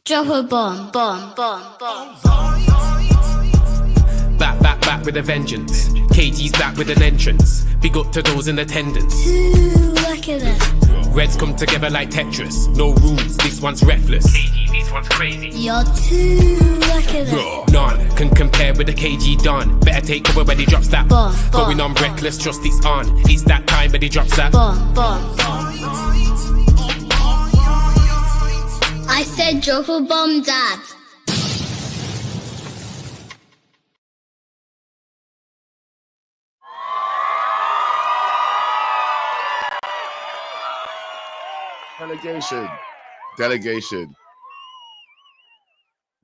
Drop a bomb, bomb, bomb, bomb. Back with a vengeance. KG's back with an entrance. Big up to those in attendance. Ooh, look at this. Reds come together like Tetris. No rules, this one's reckless. KG, this one's crazy. You're too look at this. None can compare with the KG Don. Better take cover when he drops that. Bomb, Going bomb, on reckless, trust it's on. It's that time when he drops that. Bomb, bomb, bomb. I said drop a bomb, Dad. Delegation.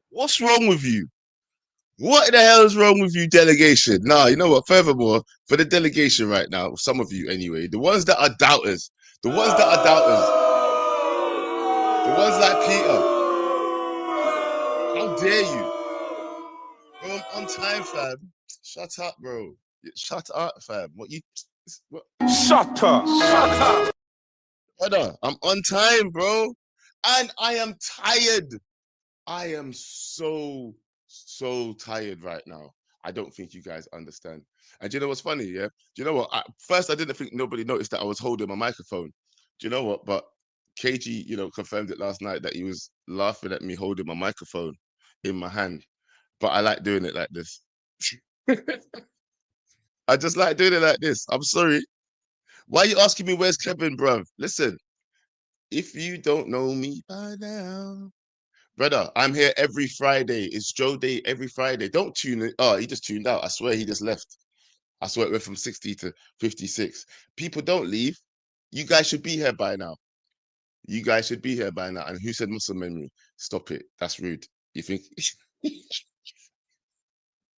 What's wrong with you? What the hell is wrong with you, delegation? Nah, you know what? Furthermore, for the delegation right now, some of you anyway, the ones that are doubters, the ones like Peter, how dare you? Bro, I'm on time, fam. Shut up, bro. Shut up, fam. What? Shut up. Brother, I'm on time, bro. And I am tired. I am so tired right now. I don't think you guys understand. And do you know what's funny, yeah? Do you know what? First, I didn't think nobody noticed that I was holding my microphone. Do you know what? But KG, confirmed it last night that he was laughing at me holding my microphone in my hand. But I like doing it like this. I just like doing it like this. I'm sorry. Why are you asking me where's Kevin, bruv? Listen, if you don't know me by now, brother, I'm here every Friday. It's Joe Day every Friday. Don't tune in. Oh, he just tuned out. I swear he just left. I swear it went from 60 to 56. People don't leave. You guys should be here by now. You guys should be here by now. And who said muscle memory? Stop it. That's rude. You think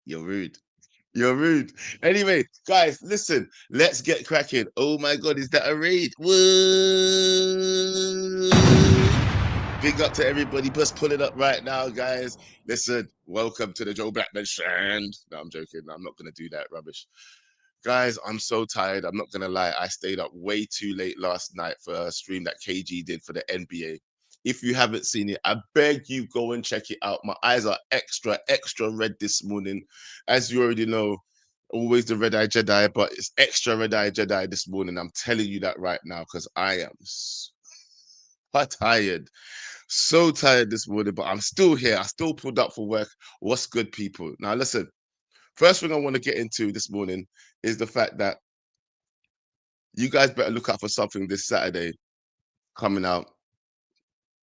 you're rude. You're rude. Anyway, guys, listen, let's get cracking. Oh my God, is that a raid? Woo! Big up to everybody. Just pull it up right now, guys. Listen, welcome to the Joe Blackman Strand. No, I'm joking. No, I'm not going to do that rubbish. Guys, I'm so tired. I'm not going to lie. I stayed up way too late last night for a stream that KG did for the NBA. If you haven't seen it, I beg you go and check it out. My eyes are extra red this morning. As you already know, always the red eye Jedi, but it's extra red eye Jedi this morning. I'm telling you that right now because I am so tired. So tired this morning, but I'm still here. I still pulled up for work. What's good, people? Now, listen, first thing I want to get into this morning is the fact that you guys better look out for something this Saturday coming out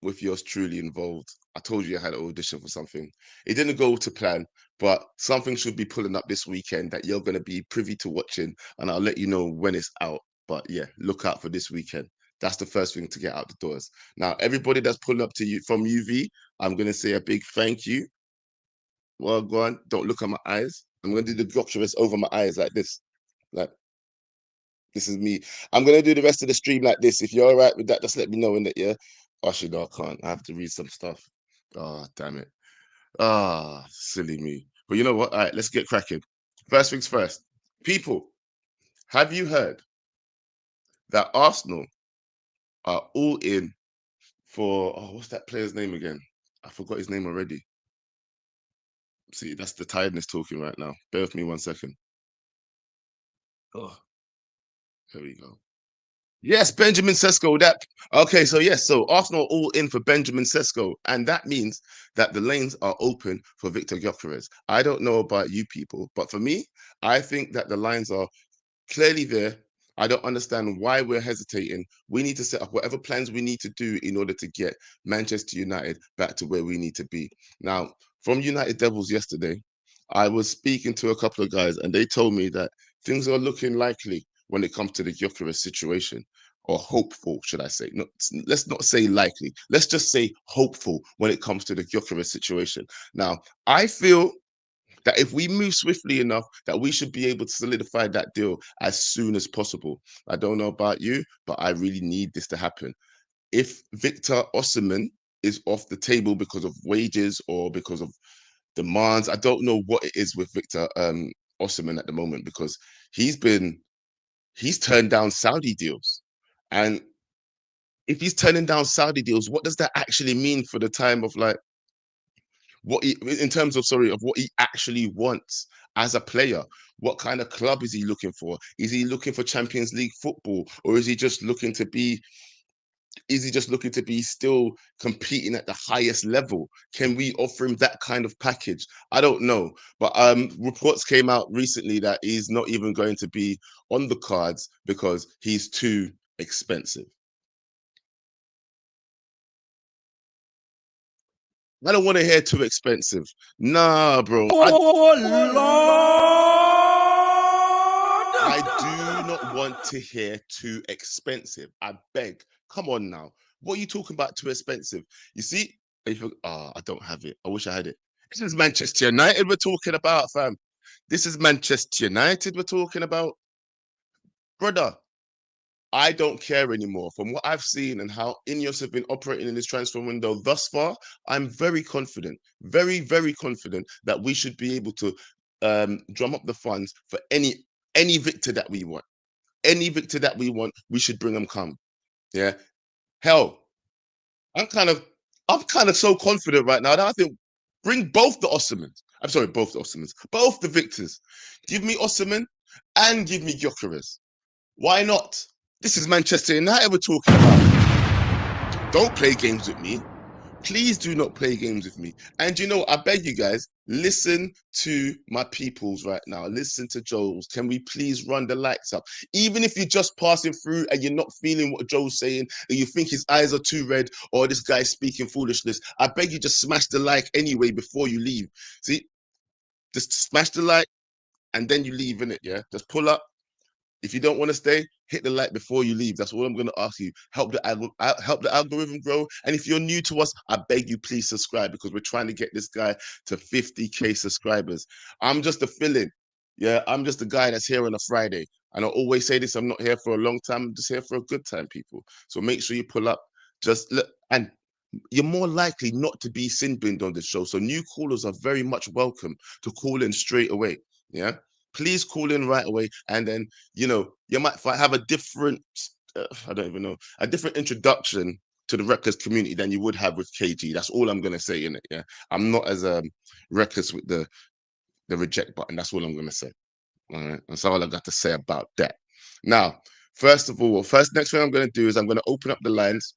with yours truly involved. I told you I had an audition for something. It didn't go to plan, but something should be pulling up this weekend that you're going to be privy to watching, and I'll let you know when it's out. But yeah, look out for this weekend. That's the first thing to get out the doors. Now, everybody that's pulling up to you from UV, I'm going to say a big thank you. Well, go on. Don't look at my eyes. I'm going to do the Gyokeres over my eyes like this. Like, this is me. I'm going to do the rest of the stream like this. If you're all right with that, just let me know in that, yeah? Oh, shit, no, I can't. I have to read some stuff. Oh, damn it. Ah, silly me. But you know what? All right, let's get cracking. First things first. People, have you heard that Arsenal are all in for, what's that player's name again? I forgot his name already. See, that's the tiredness talking right now. Bear with me 1 second. Oh, here we go. Yes, Benjamin Sesko. Okay, so yes, so Arsenal are all in for Benjamin Sesko, and that means that the lanes are open for Victor Gyokeres. I don't know about you people, but for me, I think that the lines are clearly there. I don't understand why we're hesitating. We need to set up whatever plans we need to do in order to get Manchester United back to where we need to be. Now, from United Devils yesterday, I was speaking to a couple of guys, and they told me that things are looking likely when it comes to the Gyokeres situation, or hopeful, should I say. No, let's not say likely. Let's just say hopeful when it comes to the Gyokeres situation. Now, I feel that if we move swiftly enough, that we should be able to solidify that deal as soon as possible. I don't know about you, but I really need this to happen. If Victor Osimhen is off the table because of wages or because of demands, I don't know what it is with Victor Osimhen at the moment, because he's turned down Saudi deals. And if he's turning down Saudi deals, what does that actually mean for the time of like in terms of of what he actually wants as a player. What kind of club is he looking for? Is he looking for Champions League football, or is he just looking to be still competing at the highest level? Can we offer him that kind of package? I don't know. But reports came out recently that he's not even going to be on the cards because he's too expensive. I don't want to hear too expensive. Nah, bro. I do not want to hear too expensive. I beg. Come on now. What are you talking about too expensive? You see? I don't have it. I wish I had it. This is Manchester United we're talking about, fam. This is Manchester United we're talking about. Brother, I don't care anymore. From what I've seen and how Ineos have been operating in this transfer window thus far, I'm very confident, very, very confident that we should be able to drum up the funds for any victor that we want. Any victor that we want, we should bring them come. Yeah. Hell, I'm kind of so confident right now that I think bring both the Osmans. I'm sorry, both the Osmans, both the victors. Give me Osman and give me Gyokeres. Why not? This is Manchester United we're talking about. Don't play games with me. Please do not play games with me. And I beg you guys, listen to my peoples right now. Listen to Joel's. Can we please run the lights up? Even if you're just passing through and you're not feeling what Joel's saying, and you think his eyes are too red or this guy's speaking foolishness, I beg you just smash the like anyway before you leave. See, just smash the like and then you leave, innit? Yeah, just pull up. If you don't want to stay, hit the like before you leave. That's all I'm going to ask you. Help the algorithm grow. And if you're new to us, I beg you, please subscribe, because we're trying to get this guy to 50K subscribers. I'm just a fill-in. Yeah, I'm just a guy that's here on a Friday. And I always say this, I'm not here for a long time. I'm just here for a good time, people. So make sure you pull up. Just look, and you're more likely not to be sin-binned on this show. So new callers are very much welcome to call in straight away. Yeah. Please call in right away, and then you might have a different, I don't even know, a different introduction to the reckless community than you would have with KG. That's all I'm gonna say in it. Yeah, I'm not as reckless with the reject button. That's all I'm gonna say. All right, that's all I got to say about that. Now, next thing I'm gonna do is I'm gonna open up the lines.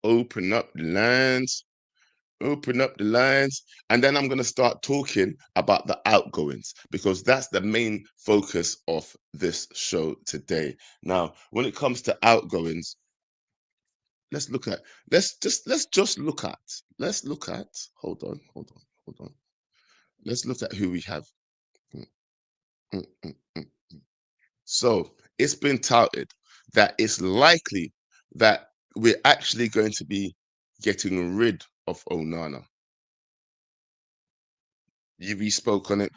Open up the lines, and then I'm going to start talking about the outgoings, because that's the main focus of this show today. Now, when it comes to outgoings, let's look at hold on. Let's look at who we have. So it's been touted that it's likely that we're actually going to be getting rid of Onana. UV spoke on it.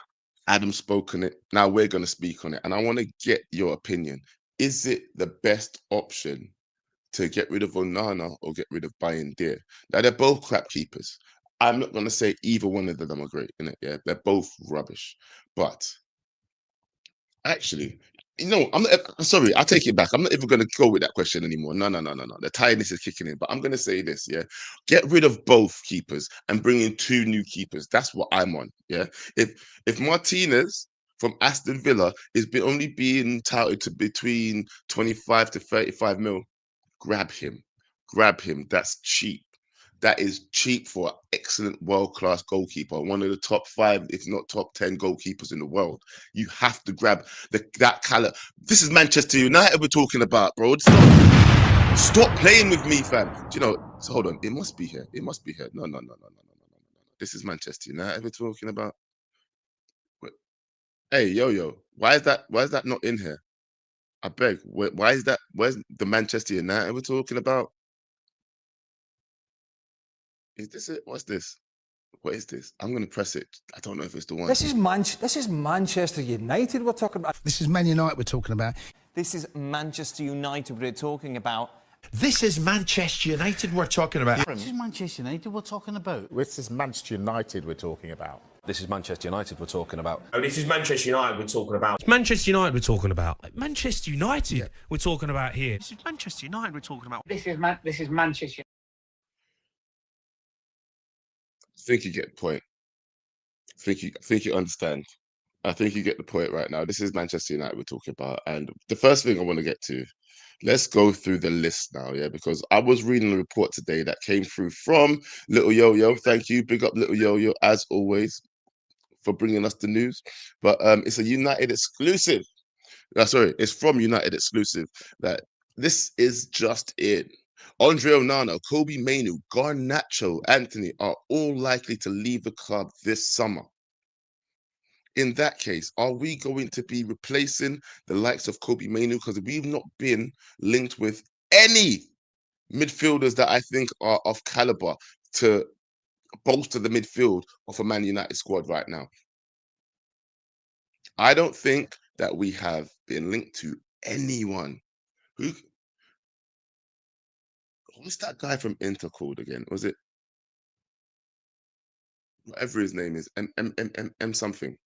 Adam spoke on it. Now we're going to speak on it. And I want to get your opinion. Is it the best option to get rid of Onana or get rid of Bayindir? Now, they're both crap keepers. I'm not going to say either one of them are great, innit? Yeah, they're both rubbish. But actually, I'm not, sorry, I take it back. I'm not even going to go with that question anymore. No. The tiredness is kicking in. But I'm going to say this, yeah. Get rid of both keepers and bring in 2 new keepers. That's what I'm on, yeah. If Martinez from Aston Villa is only being touted to between 25 to 35 mil, grab him. That's cheap. That is cheap for an excellent world-class goalkeeper, one of the top 5, if not top 10 goalkeepers in the world. You have to grab that caliber. This is Manchester United we're talking about, bro. Stop playing with me, fam. So hold on. It must be here. No. This is Manchester United we're talking about. Hey, yo. Why is that not in here? I beg. Why is that? Where's the Manchester United we're talking about? Is this it? What's this? What is this? I'm going to press it. I don't know if it's the one. This is Manchester United we're talking about. This is Man United we're talking about. This is Manchester United we're talking about. This is Manchester United we're talking about. This is Manchester United we're talking about. This is Manchester United we're talking about. This is Manchester United we're talking about. Oh, this is Manchester United we're talking about. It's Manchester United we're talking about. Manchester United we're talking about here. This is Manchester United we're talking about. This is Manchester. think you get the point. I think you understand. I think you get the point right now. This is Manchester United we're talking about. And the first thing I want to get to, let's go through the list now, yeah, because I was reading a report today that came through from Little Yo-Yo. Thank you. Big up Little Yo-Yo, as always, for bringing us the news. But it's a United exclusive. Sorry, it's from United exclusive that this is just in. Andre Onana, Kobe Mainoo, Garnacho, Anthony are all likely to leave the club this summer. In that case, are we going to be replacing the likes of Kobe Mainoo? Because we've not been linked with any midfielders that I think are of caliber to bolster the midfield of a Man United squad right now. I don't think that we have been linked to anyone. What's that guy from Inter called again? Was it whatever his name is? M something.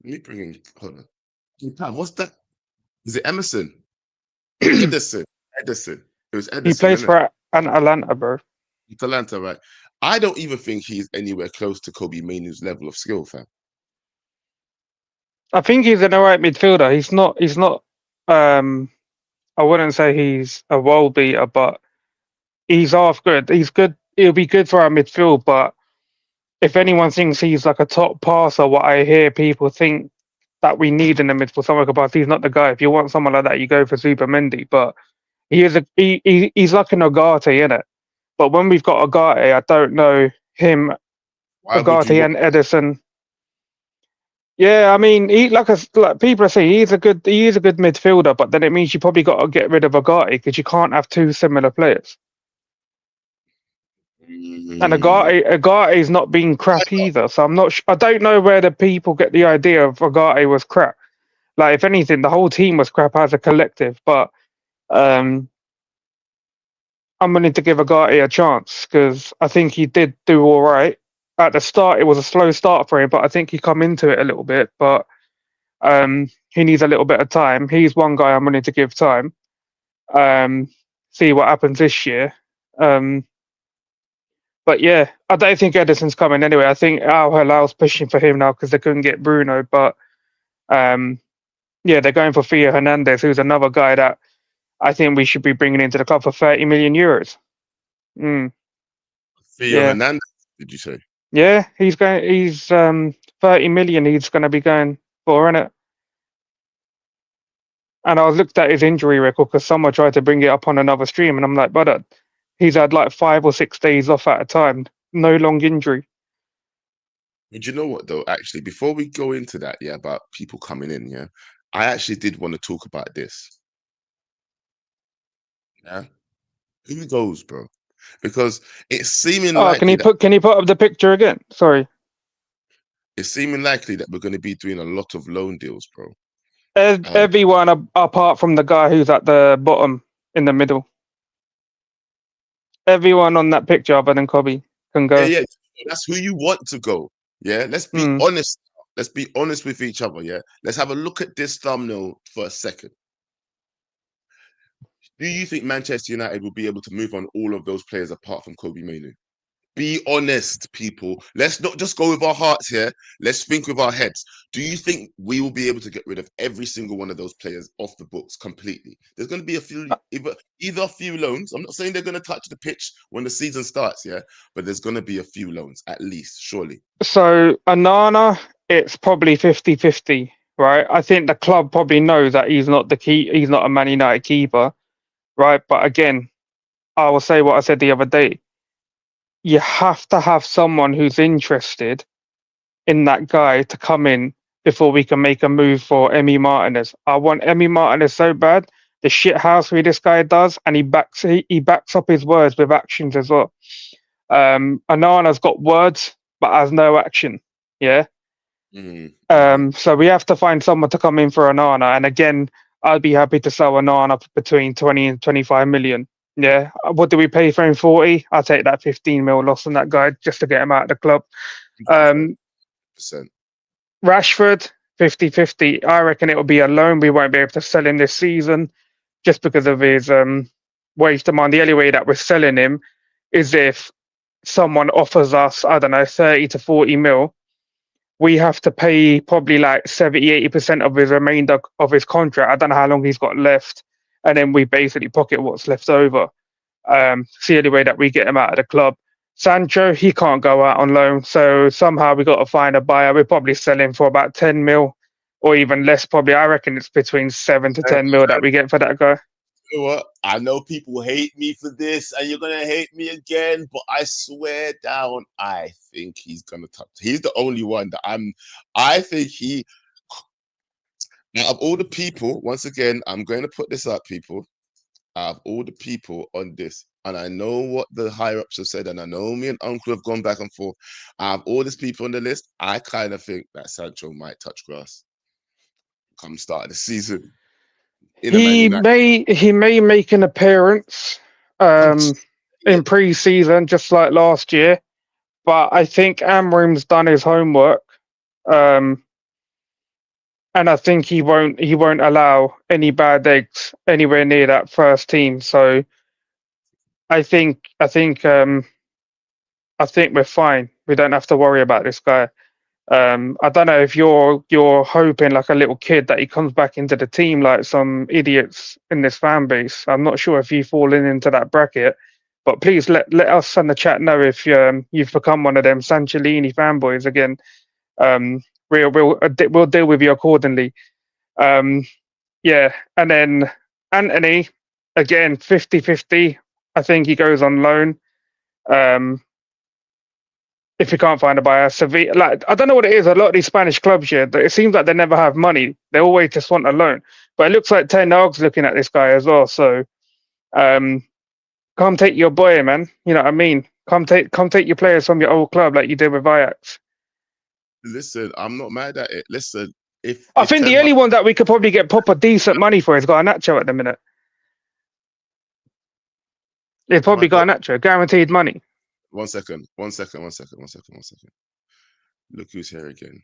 Let me bring in. Hold on. What's that? Is it Emerson? Edison. Edison. It was Edison. He plays Isn't it? for Atalanta, bro. Atalanta, right? I don't even think he's anywhere close to Kobe Mainoo's level of skill, fam. I think he's an alright midfielder. He's not. I wouldn't say he's a world beater, but he's half good. He's good. He'll be good for our midfield, but if anyone thinks he's like a top passer, what I hear people think that we need in the midfield, someone could pass. He's not the guy. If you want someone like that, you go for Super Mendy. But he's like an Ogate, innit? But when we've got Ogate, I don't know him, Ogate and Edison. Yeah, I mean, like people are saying, he is a good midfielder, but then it means you probably got to get rid of Ogate because you can't have two similar players. And Agate is not being crap either, so I'm not. I don't know where the people get the idea of Agate was crap. Like, if anything, the whole team was crap as a collective. But I'm willing to give Agate a chance because I think he did do all right at the start. It was a slow start for him, but I think he come into it a little bit. But he needs a little bit of time. He's one guy I'm willing to give time. See what happens this year. But yeah, I don't think Edison's coming anyway. I think Al Hilal's pushing for him now because they couldn't get Bruno. But yeah, they're going for Theo Hernandez, who's another guy that I think we should be bringing into the club for 30 million euros. Theo Yeah. Hernandez, did you say? Yeah, he's 30 million he's going to be going for, innit? And I looked at his injury record because someone tried to bring it up on another stream, and I'm like, brother, he's had like 5 or 6 days off at a time, no long injury. And you know what though? Actually, before we go into that, yeah, about people coming in, yeah, I actually did want to talk about this. Yeah, who goes, bro? Because it's seeming likely can you put up the picture again? Sorry. It's seeming likely that we're going to be doing a lot of loan deals, bro. Everyone apart from the guy who's at the bottom in the middle. Everyone on that picture other than Kobe can go. Yeah, that's who you want to go. Yeah, let's be honest. Let's be honest with each other. Yeah, let's have a look at this thumbnail for a second. Do you think Manchester United will be able to move on all of those players apart from Kobe Mainoo? Be honest, people. Let's not just go with our hearts here. Let's think with our heads. Do you think we will be able to get rid of every single one of those players off the books completely? There's going to be a few, either a few loans. I'm not saying they're going to touch the pitch when the season starts, yeah, but there's going to be a few loans at least, surely. So Onana, it's probably 50-50, right? I think the club probably knows that he's not he's not a Man United keeper, right? But again, I will say what I said the other day. You have to have someone who's interested in that guy to come in before we can make a move for Emi Martinez. I want Emi Martinez so bad. The shithousery this guy does, and he backs up his words with actions as well. Onana's got words but has no action. Yeah. So we have to find someone to come in for Onana, and again, I'd be happy to sell Onana for between 20 and 25 million. Yeah. What do we pay for him? 40? I'll take that 15 mil loss on that guy just to get him out of the club. Rashford, 50-50. I reckon it will be a loan. We won't be able to sell him this season just because of his wage demand. The only way that we're selling him is if someone offers us, I don't know, 30 to 40 mil, we have to pay probably like 70-80% of his remainder of his contract. I don't know how long he's got left. And then we basically pocket what's left over. It's the only way that we get him out of the club. Sancho, he can't go out on loan. So somehow we got to find a buyer. We're probably selling for about 10 mil or even less. Probably, I reckon it's between 7 to 10 mil that we get for that guy. You know what? I know people hate me for this, and you're gonna hate me again. But I swear down, I think he's gonna touch. He's the only one that I think he. Out of all the people, once again, I'm going to put this up, people. Out of all the people on this, and I know what the higher ups have said, and I know me and Uncle have gone back and forth. Out of all these people on the list, I kind of think that Sancho might touch grass come start of the season. He may make an appearance in pre-season, just like last year. But I think Amrim's done his homework, and I think he won't allow any bad eggs anywhere near that first team. So I think we're fine. We don't have to worry about this guy. I don't know if you're hoping like a little kid that he comes back into the team like some idiots in this fan base. I'm not sure if you've fallen into that bracket, but please let us in the chat know if you've become one of them Sancellini fanboys again. We'll deal with you accordingly. Yeah, and then Anthony again 50-50. I think he goes on loan. If you can't find a buyer, Sevilla, like I don't know what it is. A lot of these Spanish clubs here, it seems like they never have money. They always just want a loan. But it looks like Ten Hag's looking at this guy as well. So, come take your boy, man. You know what I mean? Come take your players from your old club like you did with Ajax. Listen, I'm not mad at it. Listen, I think the only one that we could probably get proper decent money for is Garnacho at the minute. They've probably Garnacho, guaranteed money. One second. Look who's here again.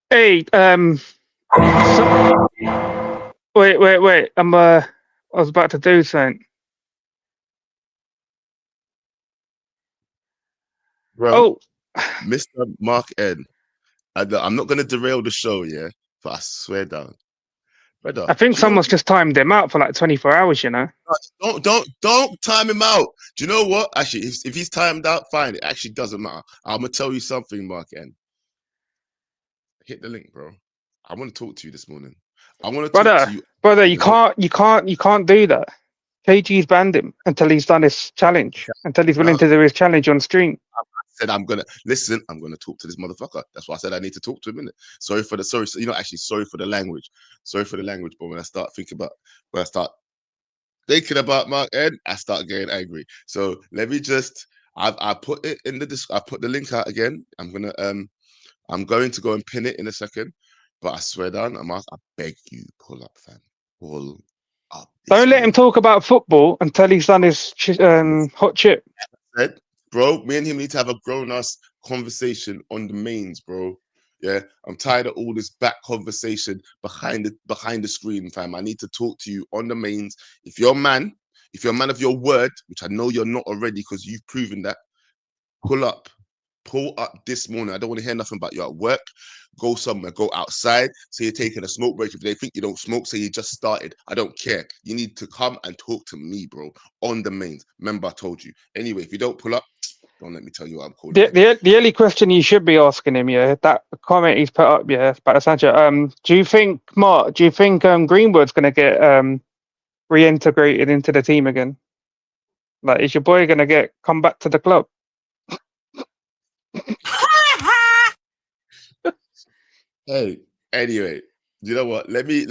Hey, wait. I was about to do something. Bro, Mr. Mark N. I'm not gonna derail the show, yeah, but I swear down. Brother, I think someone's just timed him out for like 24 hours, you know. Don't time him out. Do you know what? Actually, if he's timed out, fine. It actually doesn't matter. I'm gonna tell you something, Mark N. Hit the link, bro. I want to talk to you this morning. I want to talk to you. Brother, you can't do that. KG's banned him until he's done his challenge, until he's willing to do his challenge on stream. I said I'm gonna talk to this motherfucker. That's why I said I need to talk to him. Sorry for the language. Sorry for the language, but when I start thinking about Mark N, I start getting angry. So let me just I put it in I put the link out again. I'm going to go and pin it in a second. But I swear down, I beg you, pull up, fam. Pull up. Don't let him talk about football until he's done his hot chip. Bro, me and him need to have a grown-ass conversation on the mains, bro. Yeah, I'm tired of all this back conversation behind the screen, fam. I need to talk to you on the mains. If you're a man of your word, which I know you're not already because you've proven that, pull up this morning. I don't want to hear nothing about you at work. Go somewhere, go outside. Say you're taking a smoke break. If they think you don't smoke, say you just started. I don't care. You need to come and talk to me, bro, on the mains. Remember, I told you. Anyway, if you don't pull up, don't let me tell you what I'm calling. The only question you should be asking him, yeah, that comment he's put up, yeah, about Sancho. Do you think Greenwood's going to get reintegrated into the team again? Like, is your boy going to come back to the club? Hey, anyway, you know what? Let me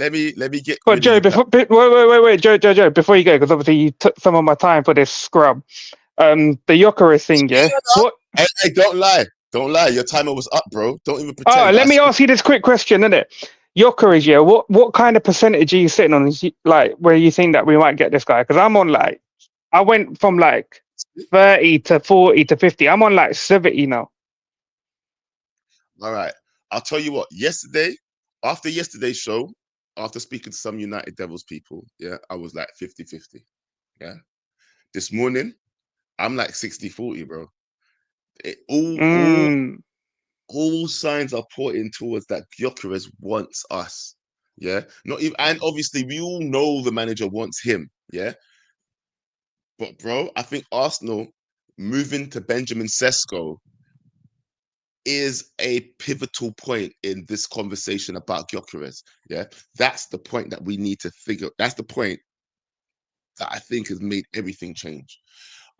get. But Joe, wait, Joe, before you go, because obviously you took some of my time for this scrub. The Gyokeres thing, yeah. What? Hey, don't lie. Your timer was up, bro. Don't even pretend. Oh, let me ask you this quick question, innit? Gyokeres, yeah. What kind of percentage are you sitting on? Like, where you think that we might get this guy? Because I'm on I went from 30 to 40 to 50. I'm on 70 now. All right. I'll tell you what, after yesterday's show, after speaking to some United Devils people, yeah, I was 50-50. Yeah. This morning, I'm like 60-40, bro. Mm. All signs are pointing towards that Gyokeres wants us. Yeah. Not even, and obviously we all know the manager wants him. Yeah. But bro, I think Arsenal moving to Benjamin Sesko is a pivotal point in this conversation about Gyokeres. Yeah. That's the point that we need to figure. That's the point that I think has made everything change.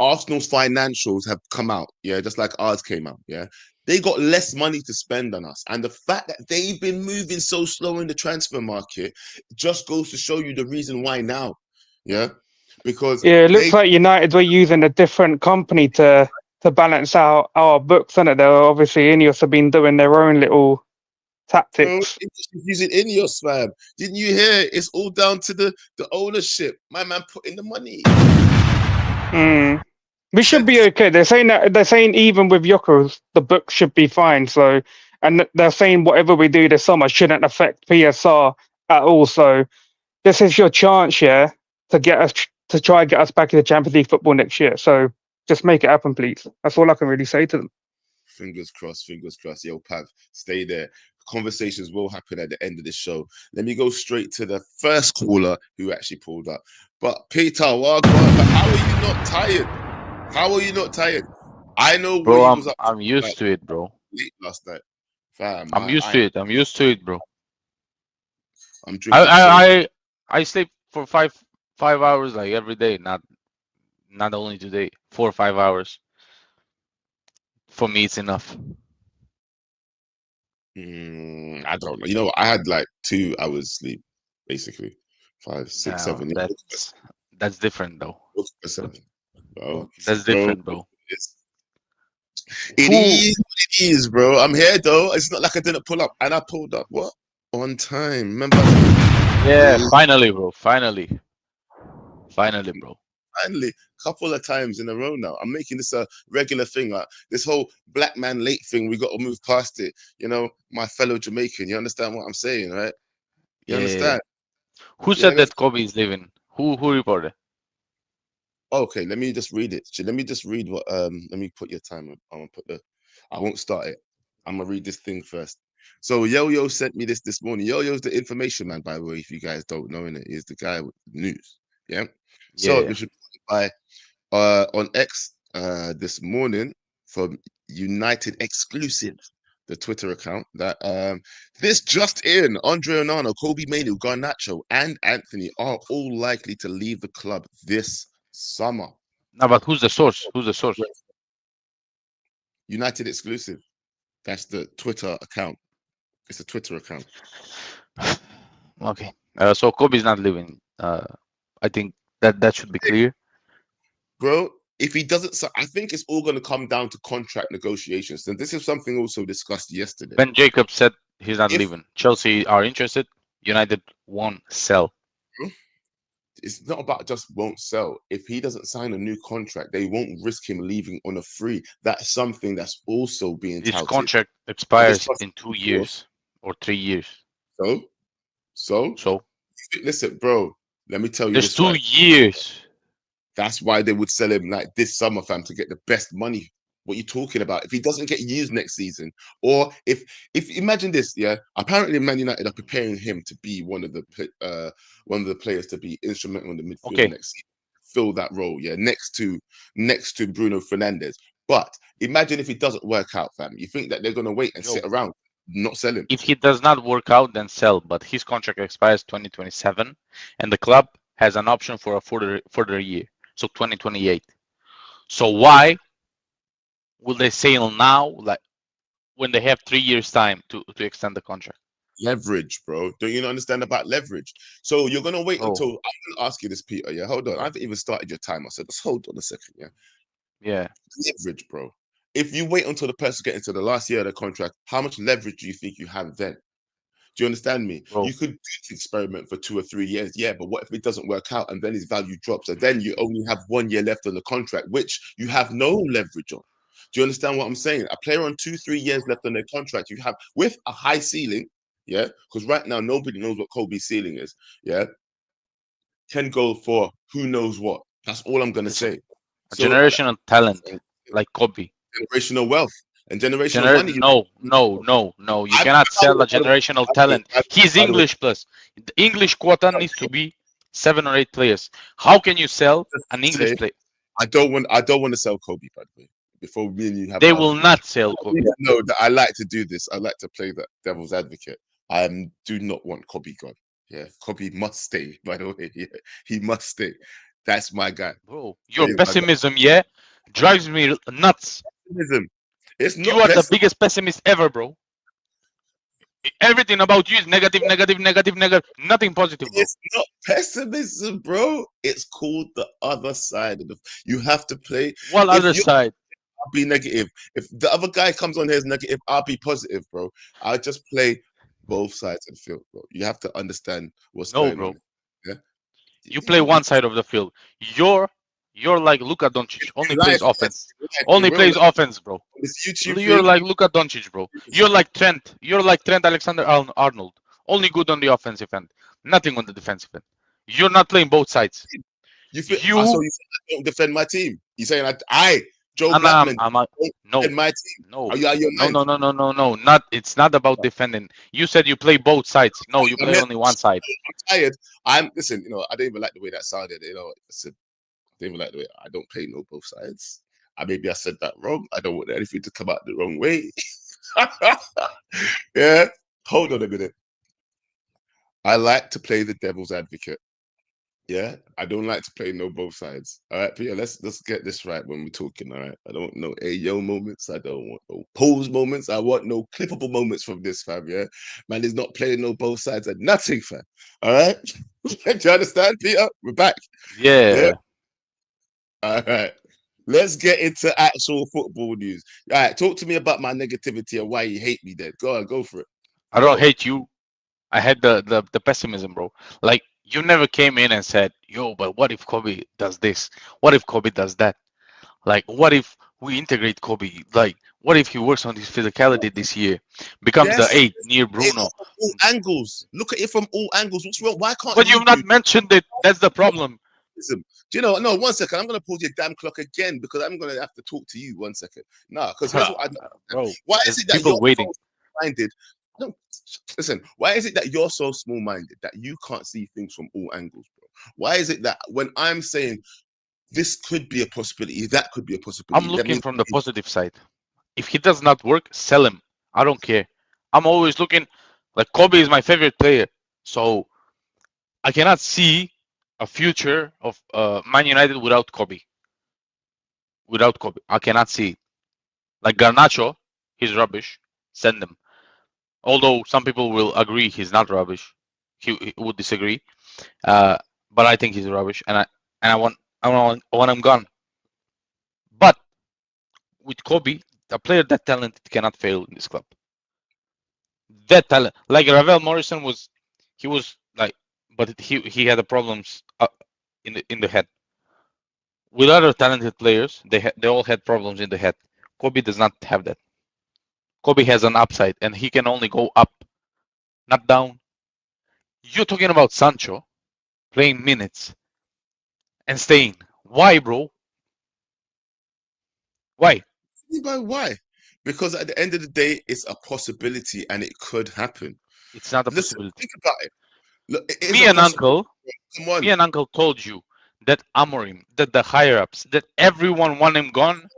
Arsenal's financials have come out, yeah, just like ours came out, yeah. They got less money to spend on us. And the fact that they've been moving so slow in the transfer market just goes to show you the reason why now, yeah. Because Yeah, it looks like United were using a different company to balance out our books, and they're obviously Ineos have been doing their own little tactics. using Ineos, fam. Didn't you hear? It's all down to the ownership. My man put in the money. We should be okay. They're saying even with Yokos, the book should be fine. So, and they're saying whatever we do this summer shouldn't affect PSR at all. So, this is your chance, yeah, to get us to try and get us back in the Champions League football next year. So, just make it happen, please. That's all I can really say to them. Fingers crossed, fingers crossed. Yo, Pav, stay there. Conversations will happen at the end of the show. Let me go straight to the first caller who actually pulled up. But Peter, well, how are you not tired? How are you not tired? I know Bro, where you was up I'm used like, to it, bro. late last night. Fam, I'm used to it. I'm used to it, bro. I'm drinking coffee. I sleep for five hours like every day, not only today, 4 or 5 hours. For me, it's enough. I don't know. You know, I had like 2 hours sleep, basically. 5, 6, No, 7. that's different though. Bro. That's Bro, different, bro. it is what it is, bro. I'm here though. It's not like I didn't pull up, and I pulled up what on time. Remember? Yeah, finally, bro. Finally, bro. Finally, couple of times in a row now. I'm making this a regular thing. Like this whole black man late thing, we got to move past it. You know, my fellow Jamaican. You understand what I'm saying, right? You Yeah. understand? Who said that Kobe is leaving? Who reported? Okay, let me just read it. Let me just read what let me put your time. I'm gonna put I won't start it. I'm gonna read this thing first. So Yo-Yo sent me this morning. Yo-Yo's the information man, by the way, if you guys don't know it, is the guy with the news. Yeah. So Yeah. it was by on X this morning from United Exclusive, the Twitter account, that this just in, Andre Onana, Kobe Mainoo, Garnacho, and Anthony are all likely to leave the club this summer. No, but who's the source? Who's the source? United Exclusive. That's the Twitter account. It's a Twitter account. Okay. So Kobe's not leaving. I think that should be clear. Bro, if he doesn't, I think it's all going to come down to contract negotiations. And this is something also discussed yesterday. Ben Jacobs said he's not leaving. Chelsea are interested. United won't sell. It's not about just won't sell. If he doesn't sign a new contract, they won't risk him leaving on a free. That's something that's also being touted. His contract expires in 2 years or 3 years. So listen, bro, let me tell you There's this. 2 years. That's why they would sell him like this summer, fam, to get the best money. What you talking about? If he doesn't get used next season, or if imagine this, yeah. Apparently, Man United are preparing him to be one of the players to be instrumental in the midfield next season, fill that role, yeah, next to Bruno Fernandes. But imagine if it doesn't work out, fam. You think that they're gonna wait and sit around, not sell him? If he does not work out, then sell. But his contract expires 2027, and the club has an option for a further year, so 2028. So why will they sell now, like when they have 3 years time to extend the contract? Leverage, bro. Don't you understand about leverage? So you're gonna wait until I'm gonna ask you this, Peter. Yeah, hold on. I haven't even started your timer, so just hold on a second. Yeah. Leverage, bro. If you wait until the person gets into the last year of the contract, how much leverage do you think you have then? Do you understand me? Bro. You could do the experiment for 2 or 3 years, yeah, but what if it doesn't work out and then his value drops? And then you only have 1 year left on the contract, which you have no leverage on. Do you understand what I'm saying? A player on 2, 3 years left on their contract, you have with a high ceiling, yeah, because right now nobody knows what Kobe's ceiling is, yeah, can go for who knows what. That's all I'm gonna say. A So generational talent like Kobe. generational wealth and generational money. No. You cannot sell a generational talent. He's By the way, English plus. The English quota needs to be 7 or 8 players. How can you sell an English player? I don't want to sell Kobe, by the way. Before me and you have They an will argument. not sell Kobe. No, that I like to do this. I like to play that devil's advocate. I do not want Kobe gone. Yeah, Kobe must stay. By the way, yeah, he must stay. That's my guy. Bro, your pessimism, yeah, drives me nuts. Pessimism. It's not. You are the biggest pessimist ever, bro. Everything about you is negative. Nothing positive, bro. It's not pessimism, bro. It's called the other side of the. You have to play. What other side? I'll be negative. If the other guy comes on here as negative, I'll be positive, bro. I'll just play both sides of the field, bro. You have to understand what's going on. Yeah. You play one side of the field. You're like Luka Doncic. Only plays offense. Only plays offense, bro. You're like Luka Doncic, bro. You're like Trent. You're like Trent Alexander-Arnold. Only good on the offensive end. Nothing on the defensive end. You're not playing both sides. You don't defend my team. You're saying Joe Blackman. No. My team. No. No. It's not about defending. You said you play both sides. No, you play only one side. I'm tired. Listen, I don't even like the way that sounded. Listen, I don't even like the way I don't play no both sides. Maybe I said that wrong. I don't want anything to come out the wrong way. Yeah. Hold on a minute. I like to play the devil's advocate. Yeah, I don't like to play no both sides. All right, Peter, let's get this right when we're talking. All right, I don't want no Ayo moments. I don't want no pose moments. I want no clippable moments from this, fam. Yeah, man is not playing no both sides and nothing, fam. All right, do you understand, Peter? We're back. Yeah. All right, let's get into actual football news. All right, talk to me about my negativity and why you hate me. Then go on, go for it. I don't hate you. I had the pessimism, bro. Like, you never came in and said, yo, but what if Kobe does this? What if Kobe does that? Like, what if we integrate Kobe? Like, what if he works on his physicality this year? Becomes the 8 near Bruno. All angles. Look at it from all angles. What's wrong? Why can't But you've not mentioned it. That's the problem. Listen, do you know? No, 1 second. I'm going to pause your damn clock again because I'm going to have to talk to you 1 second. No, because here's what I know. Bro, why is it that people you're waiting? Minded? No, listen. Why is it that you're so small-minded that you can't see things from all angles, bro? Why is it that when I'm saying this could be a possibility, that could be a possibility, I'm looking from the positive side. If he does not work, sell him. I don't care. I'm always looking. Like, Kobe is my favorite player, so I cannot see a future of Man United without Kobe. Without Kobe, I cannot see it. Like Garnacho, he's rubbish. Send him. Although some people will agree he's not rubbish, he would disagree. But I think he's rubbish, and I want him gone. But with Kobe, a player that talented cannot fail in this club. That talent, like Ravel Morrison was like, but he had the problems in the head. With other talented players, they all had problems in the head. Kobe does not have that. Kobe has an upside, and he can only go up, not down. You're talking about Sancho playing minutes and staying. Why, bro? Why? Why? Because at the end of the day, it's a possibility and it could happen. It's not a possibility. Think about it. Look, me and Uncle told you that Amorim, that the higher ups, that everyone want him gone,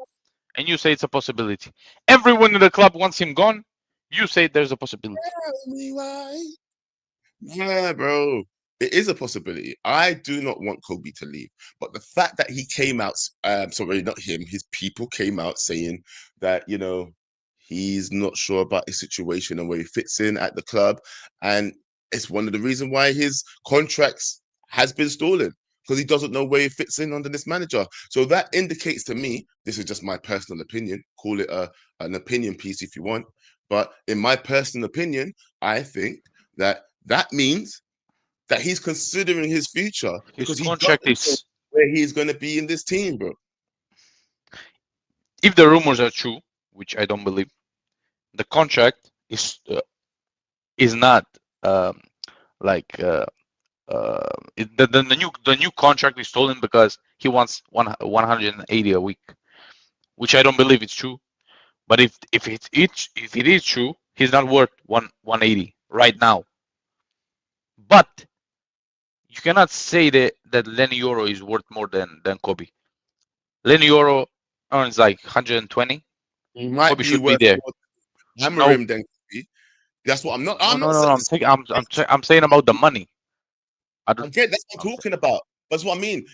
and you say it's a possibility. Everyone in the club wants him gone. You say there's a possibility. Yeah, bro. It is a possibility. I do not want Kobe to leave. But the fact that he came out, sorry, not him, his people came out saying that, he's not sure about his situation and where he fits in at the club. And it's one of the reasons why his contracts has been stalling, because he doesn't know where he fits in under this manager. So that indicates to me, this is just my personal opinion, call it an opinion piece if you want. But in my personal opinion, I think that means that he's considering his future because his contract is where he's going to be in this team, bro. If the rumors are true, which I don't believe, the contract is not the new contract is stolen because he wants 180 a week, which I don't believe it's true. But if it is true, he's not worth 180 right now. But you cannot say that Lenny Euro is worth more than Kobe. Lenny Euro earns like 120. He might Kobe be should be worth there. more than hammer No, him then. That's what I'm not. I'm no. not saying. I'm saying about the money. I don't. Again, that's what I'm talking about. That's what I mean.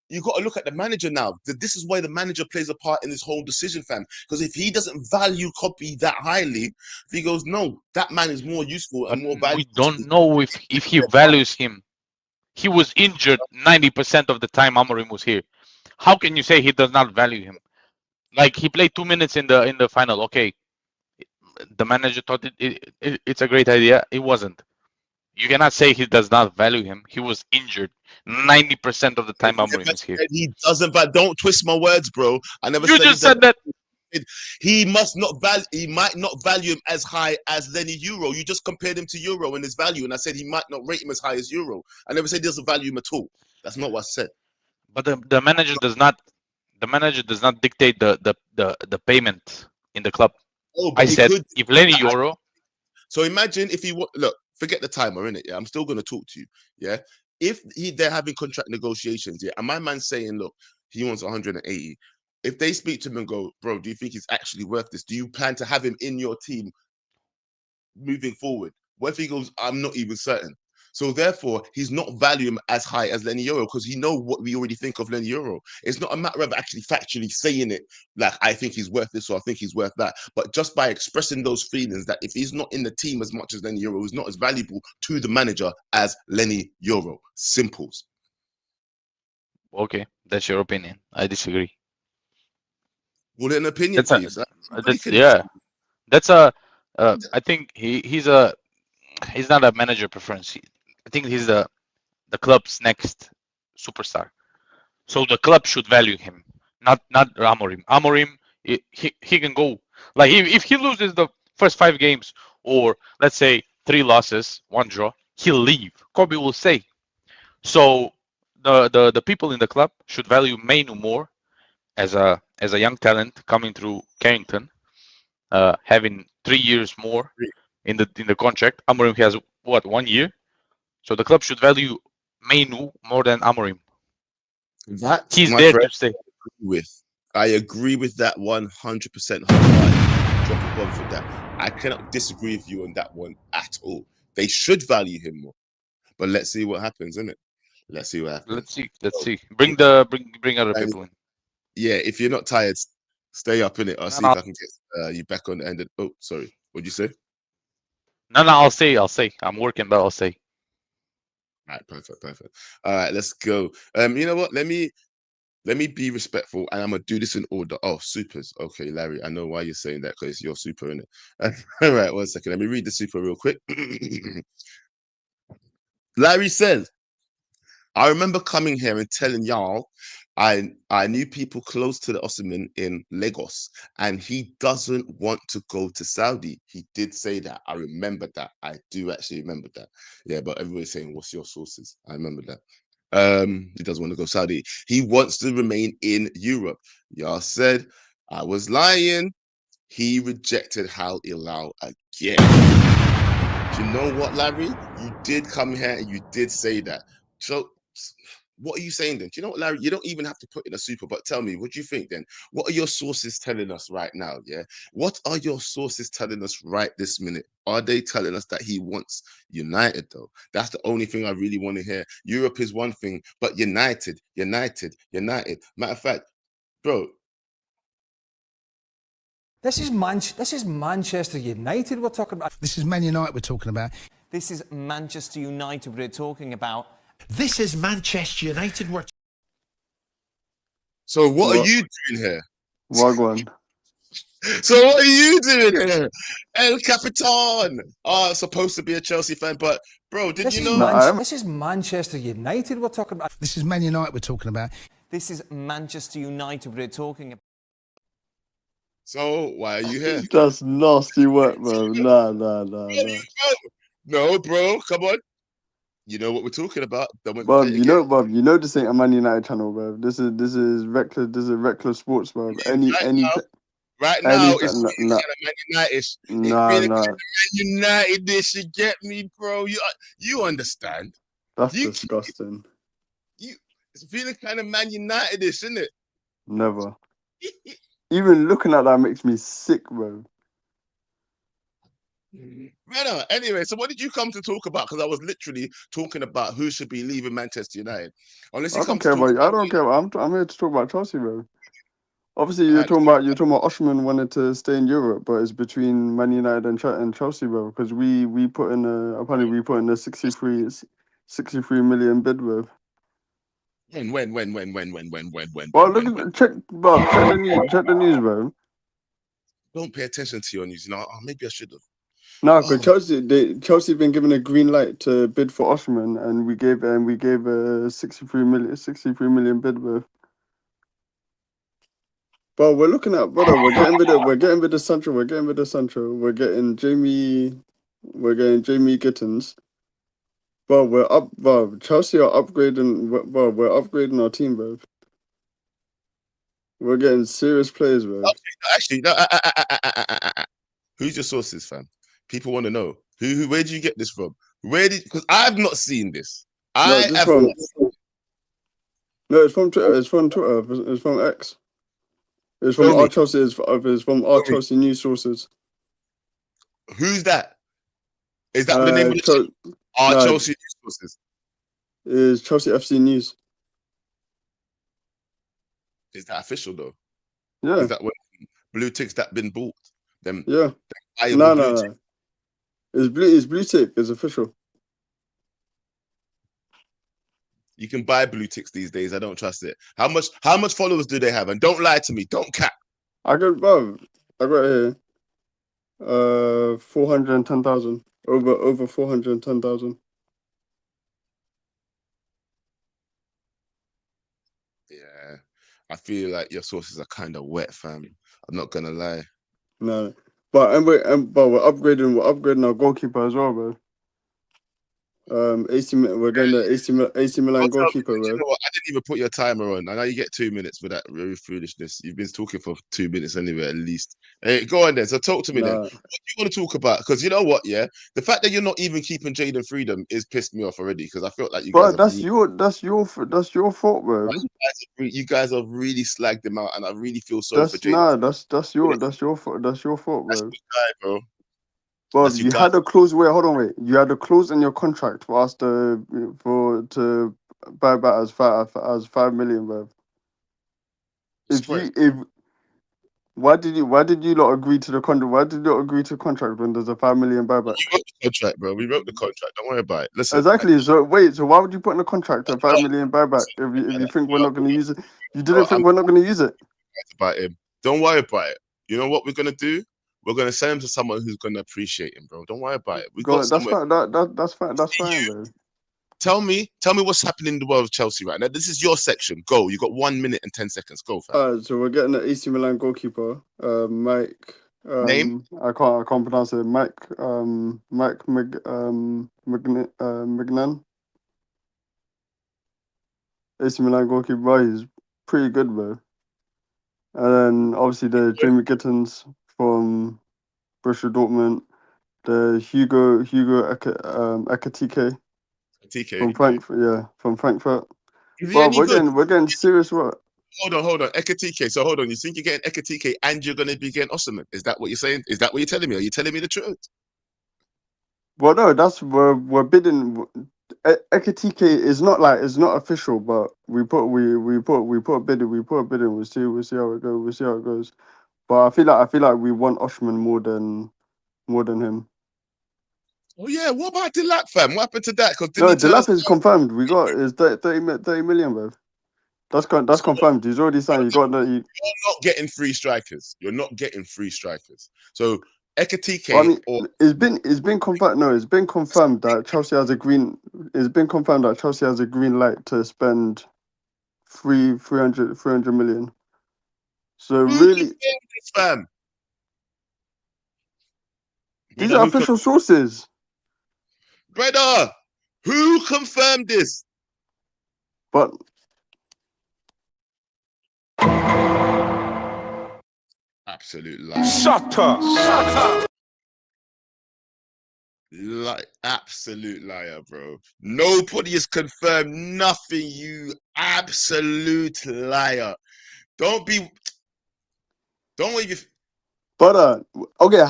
You got to look at the manager now. This is why the manager plays a part in this whole decision, fam. Because if he doesn't value Kobe that highly, if he goes, no, that man is more useful and more valuable. We don't know if he values him. He was injured 90% of the time Amorim was here. How can you say he does not value him? Like he played 2 minutes in the final. Okay, the manager thought it's a great idea. It wasn't. You cannot say he does not value him. He was injured 90% of the time Amorim was here. He doesn't. But don't twist my words, bro. I never. You just said that. He must not value. He might not value him as high as Lenny Euro. You just compared him to Euro in his value, and I said he might not rate him as high as Euro. I never said he doesn't value him at all. That's not what I said. But the manager does not. The manager does not dictate the payment in the club. Oh, but I said if Lenny Euro. So imagine if he look. Forget the timer, innit? Yeah, I'm still gonna talk to you. Yeah, if they're having contract negotiations, yeah, and my man's saying, look, he wants 180. If they speak to him and go, bro, do you think he's actually worth this? Do you plan to have him in your team moving forward? What if he goes, I'm not even certain? So therefore, he's not valuing him as high as Lenny Euro because he know what we already think of Lenny Euro. It's not a matter of actually factually saying it like I think he's worth this or I think he's worth that, but just by expressing those feelings that if he's not in the team as much as Lenny Euro, he's not as valuable to the manager as Lenny Euro. Simples. Okay, that's your opinion. I disagree. Well, an opinion, please. That's a. I think he's not a manager preference. I think he's the club's next superstar. So the club should value him, not Amorim. Amorim, he can go like if he loses the first 5 games or let's say 3 losses, 1 draw, he'll leave. Kobe will stay. So the people in the club should value Mainoo more as a young talent coming through Carrington, having 3 years more in the contract. Amorim has what 1 year, so the club should value Mainoo more than Amorim. He's there to stay. I agree with that 100%. Drop a bomb for that. I cannot disagree with you on that one at all. They should value him more, but let's see what happens, innit? Let's see what happens. Let's see. Bring other people in. Yeah, if you're not tired, stay up in it. I'll see if I can get you back on the end. Oh, sorry. What'd you say? No, I'll say. I'm working, but I'll say. All right, perfect. All right, let's go. You know what? Let me be respectful, and I'm gonna do this in order. Oh, supers. Okay, Larry, I know why you're saying that because you're super in it. All right, 1 second. Let me read the super real quick. Larry says, I remember coming here and telling y'all I knew people close to the Osman in Lagos, and he doesn't want to go to Saudi. He did say that. I remember that. I do actually remember that. Yeah, but everybody's saying, what's your sources? I remember that. He doesn't want to go Saudi. He wants to remain in Europe. Y'all said I was lying. He rejected Hal Hilal again. Do you know what, Larry? You did come here and you did say that. So what are you saying then? Do you know what, Larry? You don't even have to put in a super, but tell me, what do you think then? What are your sources telling us right now? Yeah. What are your sources telling us right this minute? Are they telling us that he wants United though? That's the only thing I really want to hear. Europe is one thing, but United. Matter of fact, bro. This is Manchester United we're talking about. This is Man United we're talking about. This is Manchester United we're talking about. This is Manchester United. So what are you doing here? Wagwan. So what are you doing here? El Capitan. Oh, supposed to be a Chelsea fan, but bro, did you know? This is Manchester United we're talking about. This is Man United we're talking about. This is Manchester United we're talking about. So why are you here? That's nasty work, bro. Nah. No, bro, come on. You know what we're talking about. Don't make me Bob, say it again. You know this ain't a Man United channel, bro. This is reckless. This is reckless sports, bro. Right Any now, it's nah, feeling kind of Man United-ish. It's nah, feeling kind nah. of Man United-ish. You get me, bro? You understand? That's You disgusting. it's feeling kind of Man United-ish, isn't it? Never. Even looking at that makes me sick, bro. Right. Anyway, so what did you come to talk about? Because I was literally talking about who should be leaving Manchester United. Unless you I don't come to care talk about. I about don't care. I'm here to talk about Chelsea, bro. Obviously, me. you're talking about Oshman wanted to stay in Europe, but it's between Man United and Chelsea, bro. Because we put in apparently we put in a 63 million bid, bro. When? Well, check the news, bro. Don't pay attention to your news. You know, maybe I should have. No, because Chelsea been given a green light to bid for Oshman, and we gave a 63 million bid, bro. But we're looking at brother. We're getting rid of Sancho. We're getting Jamie. We're getting Jamie Gittins. Bro, we're up. Bro, Chelsea are upgrading. Bro, we're upgrading our team, bro. We're getting serious players, bro. Okay, actually, no. Who's your sources, fam? People want to know. Where did you get this from? Because I've not seen this. No, I this have from. not. No, it's from Twitter. It's from Twitter. It's from X. It's from Show our me. Chelsea. It's from our Chelsea news sources. Who's that? Is that what the name of the Our Chelsea news sources? Is Chelsea FC News. Is that official though? Yeah. Is that what blue ticks that been bought? Them Yeah. buyable blue No. It's blue tick. It's official. You can buy blue ticks these days. I don't trust it. How much followers do they have? And don't lie to me. Don't cap. I got here. 410,000. Over 410,000. Yeah. I feel like your sources are kind of wet, fam. I'm not gonna lie. No. But we're upgrading our goalkeeper as well, bro. We're getting the AC Milan goalkeeper, bro. You know what? I didn't even put your timer on. I know you get 2 minutes for that very foolishness. You've been talking for 2 minutes anyway, at least. Hey, go on then. So talk to me then. What do you want to talk about? Because you know what, yeah, the fact that you're not even keeping Jaden Freedom is pissed me off already. Because I felt like you guys Bro, that's your fault, bro. You guys have really slagged him out, and I really feel sorry for Jaden. That's your fault. That's your fault, bro. That's your guy, bro. Bro, you had a clause. Hold on, wait. You had a clause in your contract for us to buy back as 5 million, bro. Why did you not agree to the contract? Why did you not agree to the contract when there's a 5 million buyback? We wrote the contract, bro. We wrote the contract. Don't worry about it. Listen. Exactly. So wait. So why would you put in the contract a 5 million buyback if you think we're not going to use it? You didn't think we're not going to use it. About him. Don't worry about it. You know what we're gonna do? We're gonna send him to someone who's gonna appreciate him, bro. Don't worry about it. We got that's someone. fine. That's fine, bro. Tell me what's happening in the world of Chelsea right now. This is your section. Go. You got 1 minute and 10 seconds. Go, fam. Alright, so we're getting the AC Milan goalkeeper, Mike. Name? I can't pronounce it. Mike Magnan. AC Milan goalkeeper, bro, he's pretty good, bro. And then obviously the Jamie Gittins from Borussia Dortmund, the Hugo Ekatike from Frankfurt, from Frankfurt. Is he Bro, any good? we're getting serious work. Hold on. Ekatike. So hold on. You think you're getting Ekatike and you're gonna be getting Osimhen? Is that what you're saying? Is that what you're telling me? Are you telling me the truth? Well, no, we're bidding. Ekatike is not it's not official, but we put a bid in. We'll see how it goes. But I feel like we want Oshman more than him. Oh yeah. What about Delap, fam? What happened to that? Because didn't No, he tell us? Delap is confirmed. We got is 30 million, bro. That's confirmed. He's already signed. You got that. You're not getting free strikers. So Ekatike Well, I mean, or it's been confirmed. No, it's been confirmed that Chelsea has a green. It's been confirmed that Chelsea has a green light to spend 300 million. So really, this, fam? these are official sources. Brother, Who confirmed this? But absolute lie. Shut up. Shut up. Absolute liar, bro. Nobody has confirmed nothing, you absolute liar. Don't wave your... But okay,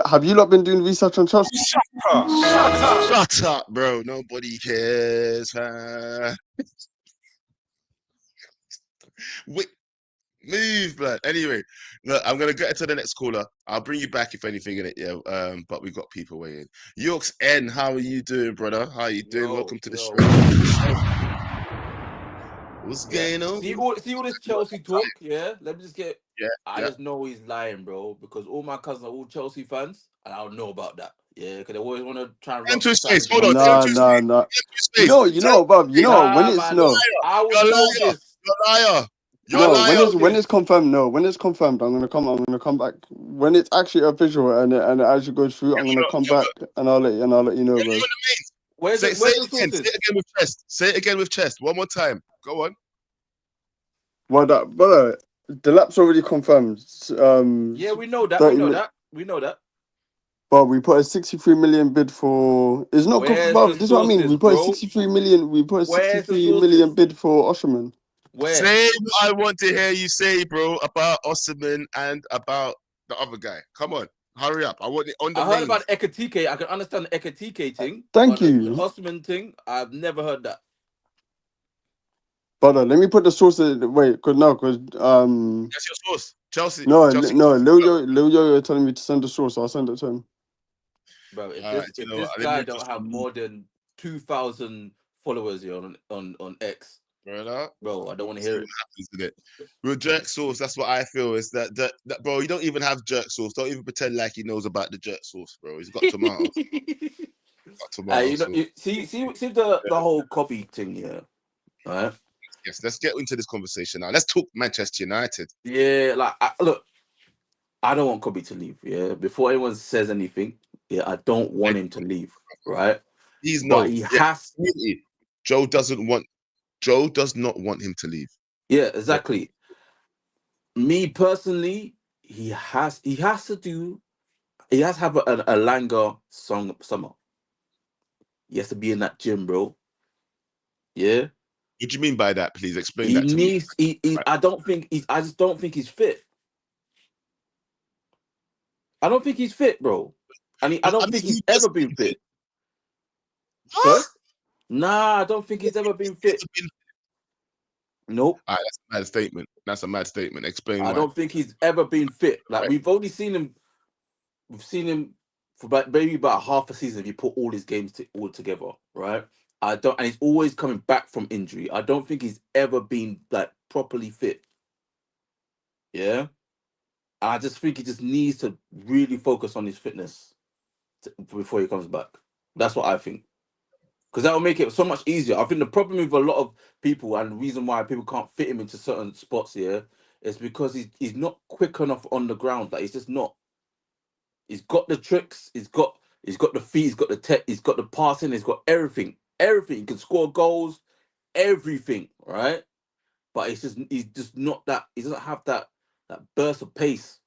have you lot been doing research on Chelsea? Shut up. Shut up. Shut up, bro. Nobody cares. Wait, move, blood. Anyway, look, I'm gonna get to the next caller. I'll bring you back if anything in it, yeah. But we've got people waiting. Yorks N, how are you doing, brother? How are you doing? Welcome to the show. What's going on? See all this Chelsea talk, yeah? Let me just get... Yeah, I just know he's lying, bro, because all my cousins are all Chelsea fans, and I don't know about that. Yeah, because they always want to try and rub... Hold on. Nah. You know, bruv, you know, when it's... No. I would know this. You're a liar. No, when it's confirmed, when it's confirmed, I'm gonna come back. When it's actually official and it actually goes through, I'm gonna come back and I'll let you know, bro. Where's the sources? Say it again with chest. Say it again with chest. One more time. Go on. Well, the lap's already confirmed. Yeah, we know that. We know that. But we put a 63 million bid for. It's not confirmed. This is what I mean. We put a 63 million. We put a 63 million bid for Osherman. Say what I want to hear you say, bro, about Osman and about the other guy. Come on, hurry up. I want it on the. I heard about Ekatike. I can understand the Ekatike thing. Thank you. The Osman thing, I've never heard that. But let me put the source. Wait, because that's your source, Chelsea. No, Lil Yo, you're telling me to send the source. I'll send it to him. Bro, if this guy don't have more than 2,000 followers here on X, bro, I don't want to hear it. Happens, isn't it? With jerk sauce, that's what I feel is that bro, you don't even have jerk sauce. Don't even pretend like he knows about the jerk sauce, bro. He's got tomato. See the whole copy thing, yeah. All right. Yes, let's get into this conversation now. Let's talk Manchester United. Yeah, like look, I don't want Kobe to leave. Yeah, before anyone says anything, yeah, I don't want him to leave. Right? He has. Joe does not want him to leave. Yeah, exactly. Me personally, he has to have a Langer summer. He has to be in that gym, bro. Yeah. What do you mean by that? Please explain that to me. I just don't think he's fit. I don't think he's fit, bro. I don't think he's ever been fit. What? Nah, I don't think he's ever been fit. Nope. All right, that's a mad statement. That's a mad statement. Explain why. I don't think he's ever been fit. Like we've only seen him. We've seen him for maybe about half a season if you put all his games all together, right? And he's always coming back from injury. I don't think he's ever been like properly fit. Yeah. I just think he just needs to really focus on his fitness before he comes back. That's what I think. Because that will make it so much easier. I think the problem with a lot of people and the reason why people can't fit him into certain spots here is because he's not quick enough on the ground. Like he's just not. He's got the tricks. He's got the feet. He's got the tech. He's got the passing. He's got everything. Everything. He can score goals. Everything. Right. But he's just not that. He doesn't have that burst of pace.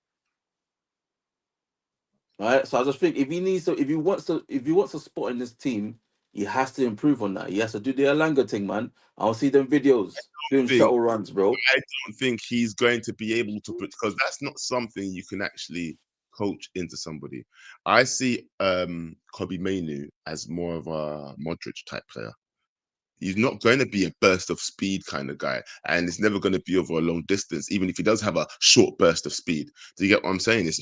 Right. So I just think if he wants a spot in this team, he has to improve on that. He has to do the Alanga thing, man. I'll see them videos doing shuttle runs, bro. I don't think he's going to be able to put, because that's not something you can actually coach into somebody. I see Kobe Mainoo as more of a Modric type player. He's not going to be a burst of speed kind of guy, and it's never going to be over a long distance, even if he does have a short burst of speed. Do you get what I'm saying? It's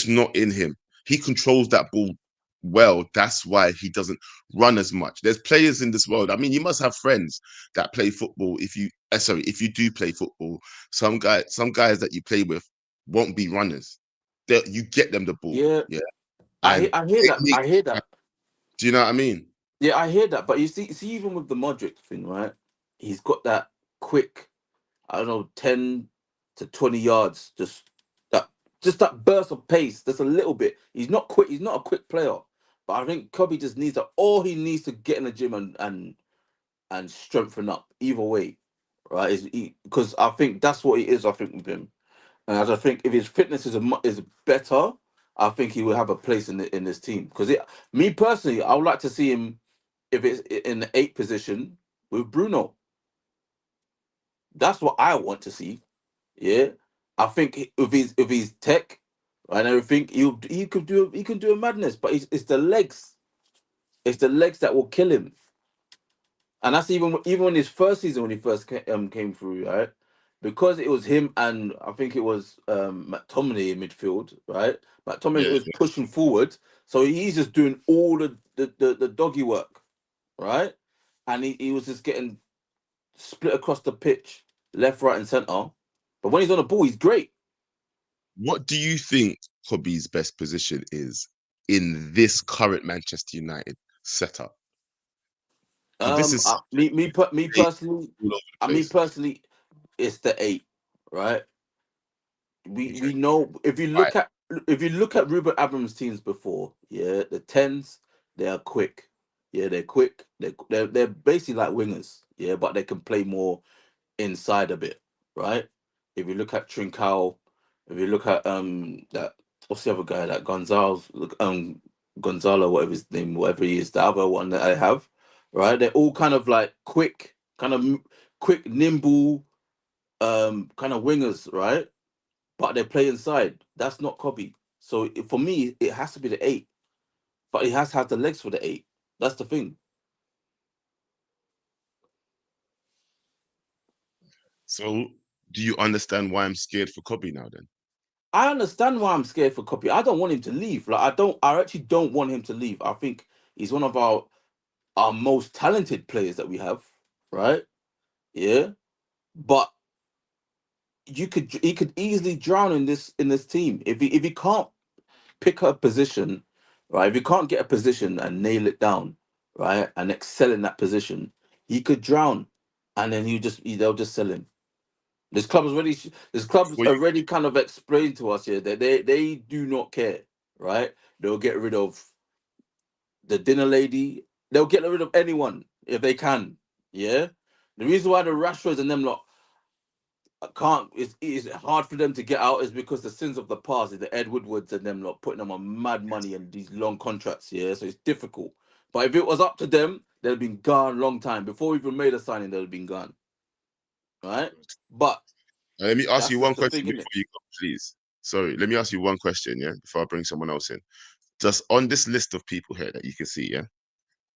not in him. He controls that ball well. That's why he doesn't run as much. There's players in this world. I mean, you must have friends that play football. If you do play football, some guys that you play with won't be runners. You get them the ball. Yeah. I hear that. I hear that. Do you know what I mean? Yeah, I hear that. But you see, even with the Modric thing, right? He's got that quick, 10 to 20 yards, just that burst of pace. That's a little bit. He's not quick. He's not a quick player, But I think Kobe just needs all he needs to get in the gym and strengthen up. Either way, right? Is because I think that's what he is. I think with him, and I think if his fitness is better, I think he will have a place in this team. Because me personally, I would like to see him if it's in the 8th position with Bruno. That's what I want to see. Yeah, I think if he's tech and everything, he can do a madness. But it's the legs. It's the legs that will kill him. And that's even in his first season when he first came through, right? Because it was him and I think it was McTominay in midfield, right? McTominay was pushing forward, so he's just doing all the doggy work, right? And he was just getting split across the pitch, left, right, and centre. But when he's on the ball, he's great. What do you think Kobe's best position is in this current Manchester United setup? This is Me personally, it's the 8, right? We know if you look at Ruben Abrams' teams before, yeah, the 10s, they are quick. Yeah, they're quick. They're basically like wingers, yeah, but they can play more inside a bit, right? If you look at Trincao, if you look at that what's the other guy, that Gonzalo, whatever his name, whatever he is, the other one that I have, right? They're all kind of like quick, nimble, kind of wingers, right? But they play inside. That's not Kobe. So for me, it has to be the 8. But he has to have the legs for the 8. That's the thing. So do you understand why I'm scared for Kobe now then? I understand why I'm scared for Kobe. I don't want him to leave. I actually don't want him to leave. I think he's one of our most talented players that we have, right? Yeah. But he could easily drown in this team if he can't pick a position, right? If you can't get a position and nail it down, right, and excel in that position, he could drown, and then they'll just sell him. This club's already kind of explained to us here that they do not care, right? They'll get rid of the dinner lady. They'll get rid of anyone if they can. Yeah. The reason why the Rashfords and them lot can't is hard for them to get out is because the sins of the past, the Ed Woodwards and them lot putting them on mad money and these long contracts, yeah. So it's difficult. But if it was up to them, they'd have been gone long time. Before we even made a signing, they'd have been gone. Right? But let me ask you one question thing, before you go, please. Sorry, let me ask you one question, yeah, before I bring someone else in. Just on this list of people here that you can see, yeah.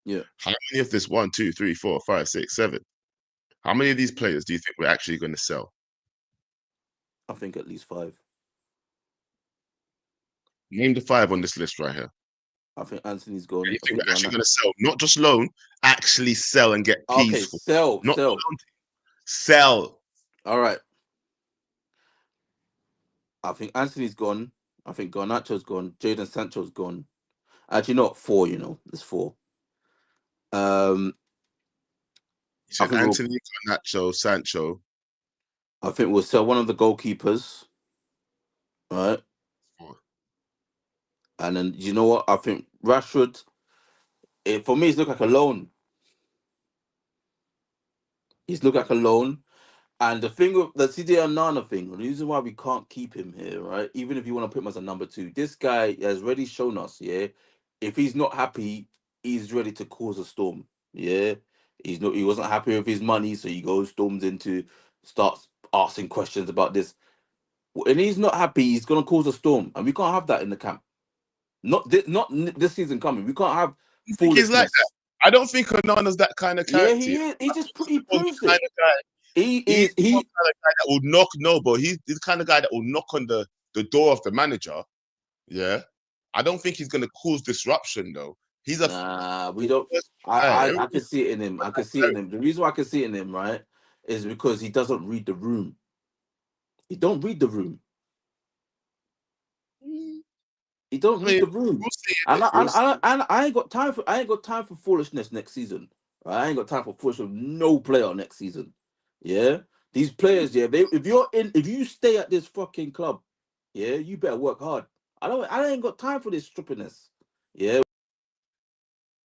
Yeah. How many of this 1, 2, 3, 4, 5, 6, 7? How many of these players do you think we're actually going to sell? I think at least 5. Name the 5 on this list right here. I think Anthony's gone. You think we're actually going to sell, not just loan, actually sell and get keys for? Sell. Sell. All right. I think Anthony's gone. I think Garnacho's gone. Jadon Sancho's gone. Actually, not 4. There's 4. You said Anthony, Garnacho, Sancho. I think we'll sell one of the goalkeepers. Right. And then you know what? I think Rashford, for me, he's looked like a loan. He's looked like a loan. And the thing with the CJ Nana thing, the reason why we can't keep him here, right? Even if you want to put him as a number 2, this guy has already shown us, yeah. If he's not happy, he's ready to cause a storm. Yeah. He wasn't happy with his money, so he starts asking questions about this. And he's not happy, he's gonna cause a storm. And we can't have that in the camp. Not this season coming. We can't have foolishness. He's like that. I don't think Onana's that kind of character. Yeah, he is. He proves it. He's the kind of guy that will knock. No, but he's the kind of guy that will knock on the door of the manager. Yeah, I don't think he's going to cause disruption though. He's a we don't. I can see it in him. I can see it in him. The reason why I can see it in him, right, is because he doesn't read the room. He don't read the room. He don't read the room. And I ain't got time for foolishness next season. Right? I ain't got time for foolishness. No player next season. Yeah, these players. Yeah, if you stay at this fucking club, yeah, you better work hard. I ain't got time for this stupidness. Yeah.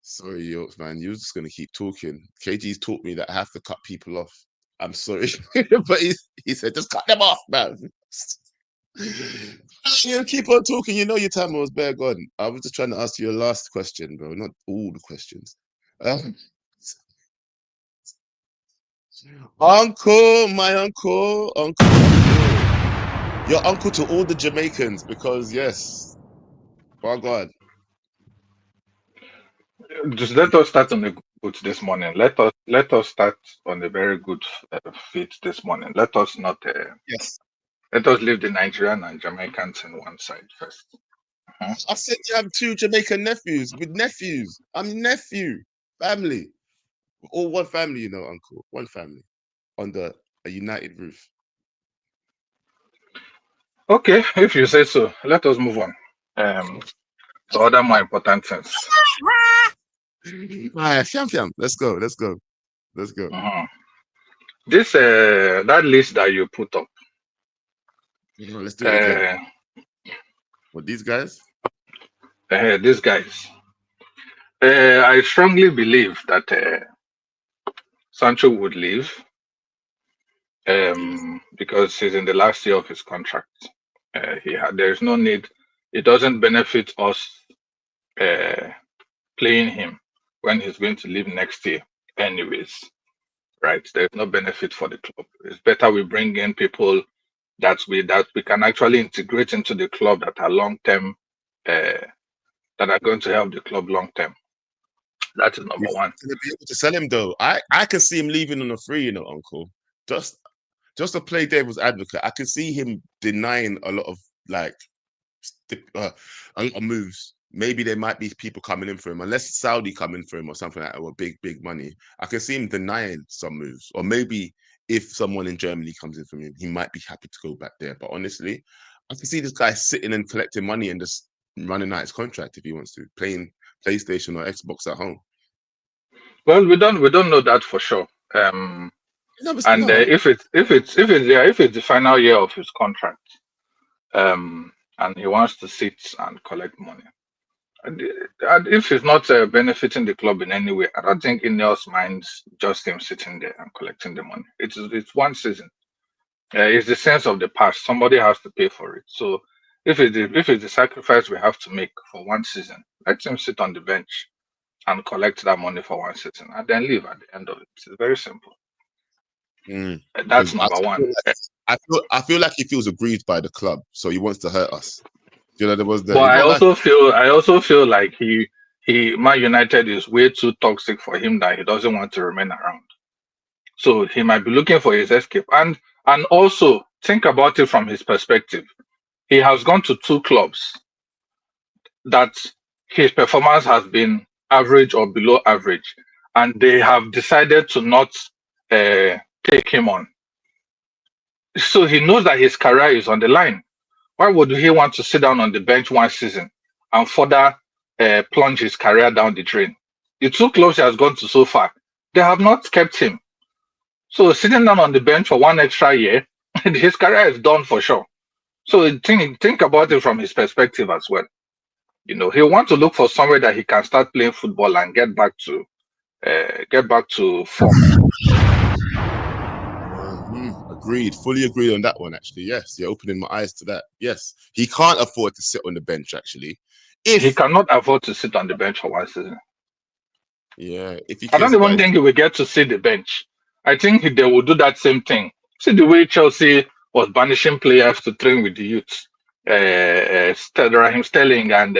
Sorry, Yorks, man. You're just gonna keep talking. KG's taught me that I have to cut people off. I'm sorry, but he said just cut them off, man. You keep on talking. You know your time was bare gone. I was just trying to ask you a last question, bro. Not all the questions. Uncle, my uncle, your uncle to all the Jamaicans, because yes, my God. Just let us start on the good this morning. Let us start on a very good fit this morning. Let us not Yes. let us leave the Nigerian and Jamaicans in one side first. I said you have 2 Jamaican nephews with nephews. I'm nephew, family, all one family, you know, uncle, one family under a united roof. Okay, if you say so, let us move on to other more important things. Alright, fiam. Let's go. This that list that you put up. Let's do it again. What, these guys? These guys. I strongly believe that Sancho would leave because he's in the last year of his contract. There's no need. It doesn't benefit us playing him when he's going to leave next year, anyways. Right? There's no benefit for the club. It's better we bring in people that we can actually integrate into the club that are long term, that are going to help the club long term. That is number one. Gonna be able to sell him though. I can see him leaving on a free, you know, uncle. Just to play devil's advocate, I can see him denying a lot of like a lot of moves. Maybe there might be people coming in for him, unless Saudi come in for him or something like that, or big money. I can see him denying some moves, or maybe if someone in Germany comes in for him, he might be happy to go back there. But honestly, I can see this guy sitting and collecting money and just running out his contract if he wants to, playing PlayStation or Xbox at home. Well, we don't know that for sure. If it's the final year of his contract, and he wants to sit and collect money, and if he's not benefiting the club in any way, I don't think Ineos minds just him sitting there and collecting the money. It's one season. It's the sense of the past. Somebody has to pay for it. So if it's the sacrifice we have to make for one season, let him sit on the bench and collect that money for one season and then leave at the end of it. It's very simple. That's number one. I feel like he feels aggrieved by the club, so he wants to hurt us. You know, there was the. But I also feel like he Man United is way too toxic for him that he doesn't want to remain around. So he might be looking for his escape. And also think about it from his perspective. He has gone to 2 clubs that his performance has been average or below average, and they have decided to not take him on. So he knows that his career is on the line. Why would he want to sit down on the bench one season and further plunge his career down the drain? The 2 clubs he has gone to so far, they have not kept him. So sitting down on the bench for one extra year, his career is done for sure. So think about it from his perspective as well. You know, he'll want to look for somewhere that he can start playing football and get back to form. Agreed. Fully agreed on that one, actually. Yes, you're opening my eyes to that. Yes. He can't afford to sit on the bench, actually. He cannot afford to sit on the bench for one season. Yeah. I don't even think he will get to see the bench. I think they will do that same thing. See the way Chelsea was banishing players to train with the youth. Raheem Sterling and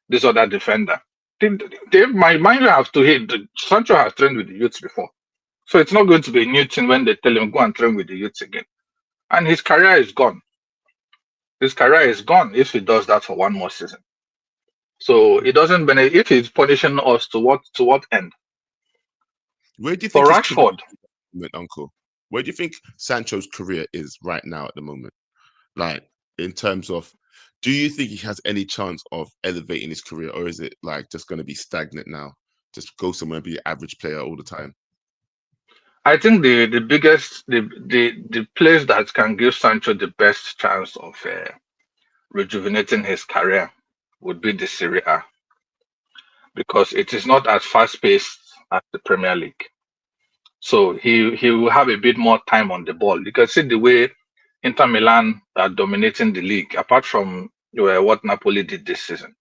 this other defender. They might have to hit. Sancho has trained with the youths before. So it's not going to be a new thing when they tell him go and train with the youths again. And his career is gone. His career is gone if he does that for one more season. So it doesn't benefit if he's punishing us to what end? Where do you think for Rashford, Uncle? Where do you think Sancho's career is right now at the moment? Like in terms of, do you think he has any chance of elevating his career, or is it like just going to be stagnant now? Just go somewhere and be an average player all the time? I think the biggest the place that can give Sancho the best chance of rejuvenating his career would be the Serie A. because it is not as fast paced as the Premier League. So he will have a bit more time on the ball. You can see the way Inter Milan are dominating the league, apart from what Napoli did this season.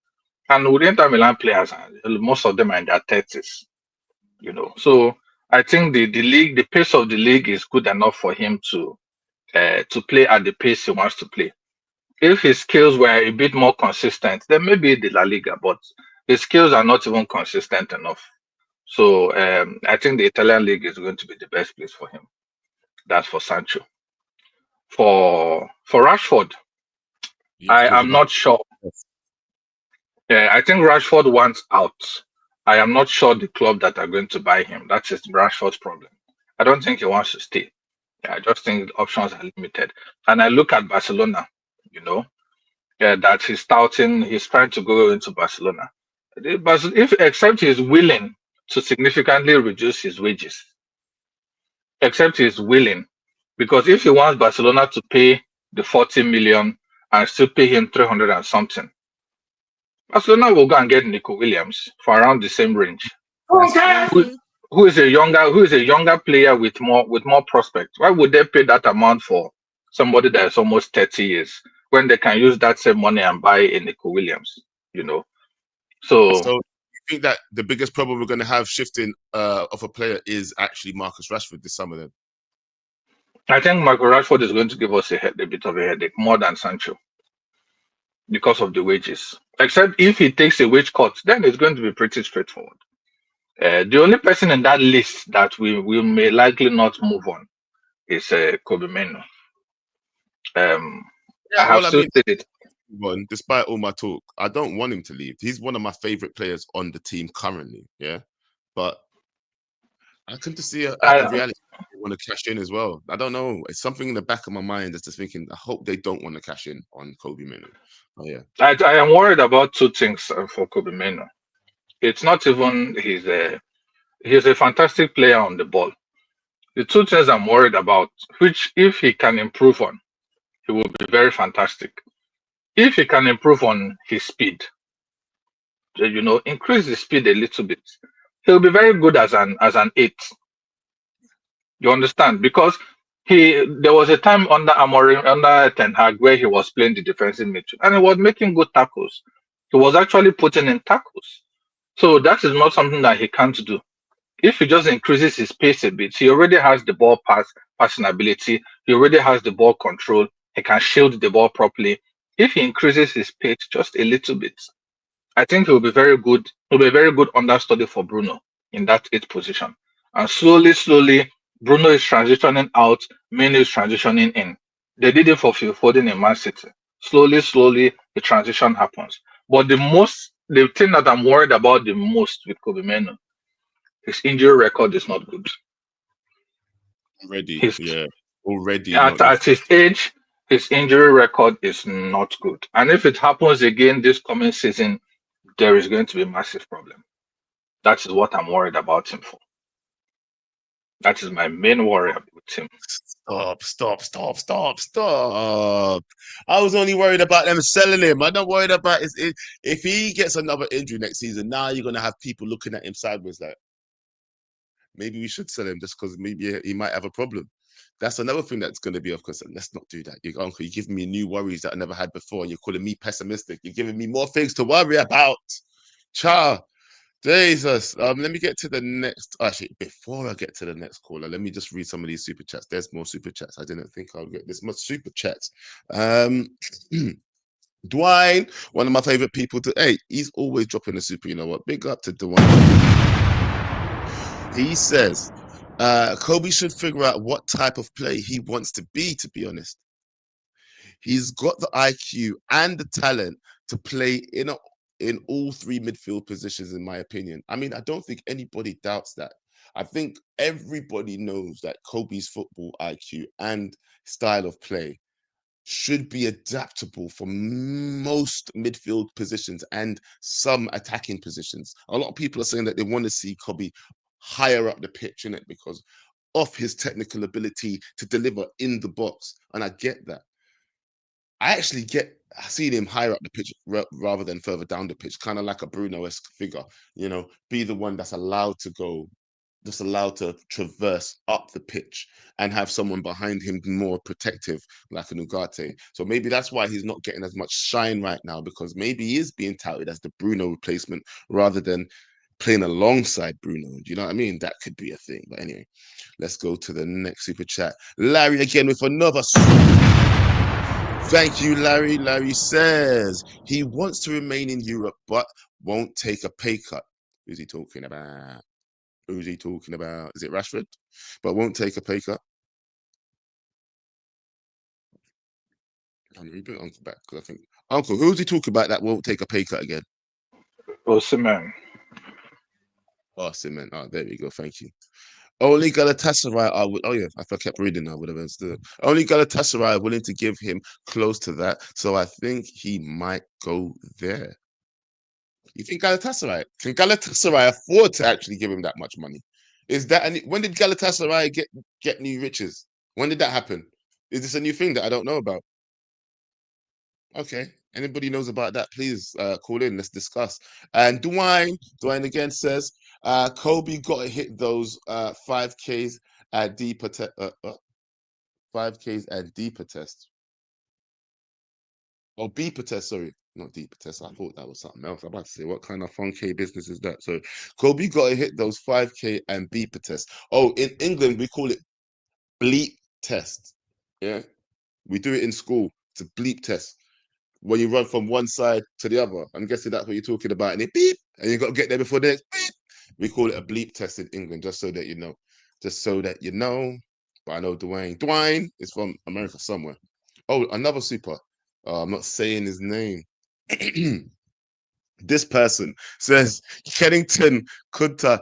And with Inter Milan players, most of them are in their 30s, So I think the league, the pace of the league is good enough for him to play at the pace he wants to play. If his skills were a bit more consistent, then maybe the La Liga, but his skills are not even consistent enough. So I think the Italian league is going to be the best place for him. That's for Sancho. For Rashford, I am not sure. I think Rashford wants out. I am not sure the club that are going to buy him. That's just Rashford's problem. I don't think he wants to stay. I just think the options are limited. And I look at Barcelona, that he's touting, he's trying to go into Barcelona. But except he's willing to significantly reduce his wages, except he's willing, because if he wants Barcelona to pay the 40 million and still pay him 300 and something, Barcelona will go and get Nico Williams for around the same range. Who is a younger player with more prospects? Why would they pay that amount for somebody that is almost 30 years when they can use that same money and buy a Nico Williams? So you think that the biggest problem we're going to have shifting of a player is actually Marcus Rashford this summer? Then I think Marcus Rashford is going to give us a bit of a headache more than Sancho because of the wages. Except if he takes a wage cut, then it's going to be pretty straightforward. The only person in that list that we may likely not move on is Kobe Mainoo. I have still said it. Despite all my talk, I don't want him to leave. He's one of my favorite players on the team currently. Yeah, but I can just see a reality. They want to cash in as well. I don't know. It's something in the back of my mind that's just thinking. I hope they don't want to cash in on Kobe Mainoo. Oh yeah. I am worried about two things for Kobe Mainoo. It's not even he's a fantastic player on the ball. The two things I'm worried about, which if he can improve on, he will be very fantastic. If he can improve on his speed, increase the speed a little bit, he'll be very good as an 8. You understand? Because there was a time under Amorim, under Ten Hag, where he was playing the defensive midfield and he was making good tackles. He was actually putting in tackles. So that is not something that he can't do. If he just increases his pace a bit, he already has the ball passing ability. He already has the ball control. He can shield the ball properly. If he increases his pace just a little bit, I think he'll be very good. He'll be a very good understudy for Bruno in that 8th position. And slowly, Bruno is transitioning out. Mainoo is transitioning in. They did it for Phil Foden in Man City. Slowly, the transition happens. But the thing that I'm worried about the most with Kobe Mainoo, his injury record is not good. Already at his age, his injury record is not good. And if it happens again this coming season, there is going to be a massive problem. That is what I'm worried about him for. That is my main worry about him. Stop. I was only worried about them selling him. I'm not worried about if he gets another injury next season. Now you're going to have people looking at him sideways like, maybe we should sell him just because maybe he might have a problem. That's another thing that's going to be, of course, let's not do that. Uncle, you're giving me new worries that I never had before. You're calling me pessimistic. You're giving me more things to worry about. Jesus. Let me get to the next. Actually, before I get to the next caller, let me just read some of these super chats. There's more super chats. I didn't think I'll get this much super chats. Dwayne, one of my favorite people he's always dropping a super. You know what? Big up to Dwayne. He says, Kobe should figure out what type of play he wants to be honest. He's got the IQ and the talent to play in all 3 midfield positions, in my opinion. I mean, I don't think anybody doubts that. I think everybody knows that Kobe's football IQ and style of play should be adaptable for most midfield positions and some attacking positions. A lot of people are saying that they want to see Kobe higher up the pitch in it because of his technical ability to deliver in the box. And I get that. I actually get I seen him higher up the pitch rather than further down the pitch, kind of like a Bruno-esque figure. You know, be the one that's allowed to go, just allowed to traverse up the pitch and have someone behind him more protective, like an Ugarte. So maybe that's why he's not getting as much shine right now, because maybe he is being touted as the Bruno replacement rather than playing alongside Bruno. Do you know what I mean? That could be a thing. But anyway, let's go to the next super chat. Larry again with another. Thank you, Larry. Larry says he wants to remain in Europe but won't take a pay cut. Who's he talking about? Who's he talking about? Is it Rashford? But won't take a pay cut. I'm bring Uncle back because I think Uncle, who's he talking about that won't take a pay cut again? Osimhen. Osimhen. Oh, there we go. Thank you. Only Galatasaray are. Oh yeah, if I kept reading, I would have understood. Only Galatasaray are willing to give him close to that, so I think he might go there. You think Galatasaray? Can Galatasaray afford to actually give him that much money? Is that when did Galatasaray get new riches? When did that happen? Is this a new thing that I don't know about? Okay. Anybody knows about that, please call in. Let's discuss. And Dwayne again says, Kobe got to hit those 5Ks at deeper 5Ks at deeper test. Or beeper test, sorry. Not deeper test. I thought that was something else. I'm about to say, what kind of fun K business is that? So Kobe got to hit those 5K and beeper tests. Oh, in England, we call it bleep test. Yeah. We do it in school. It's a bleep test. When you run from one side to the other. I'm guessing that's what you're talking about. And it beep, and you got to get there before the next beep. We call it a bleep test in England, just so that you know. Just so that you know. But I know Dwayne is from America somewhere. Oh, another super. I'm not saying his name. This person says Kennington Kunta.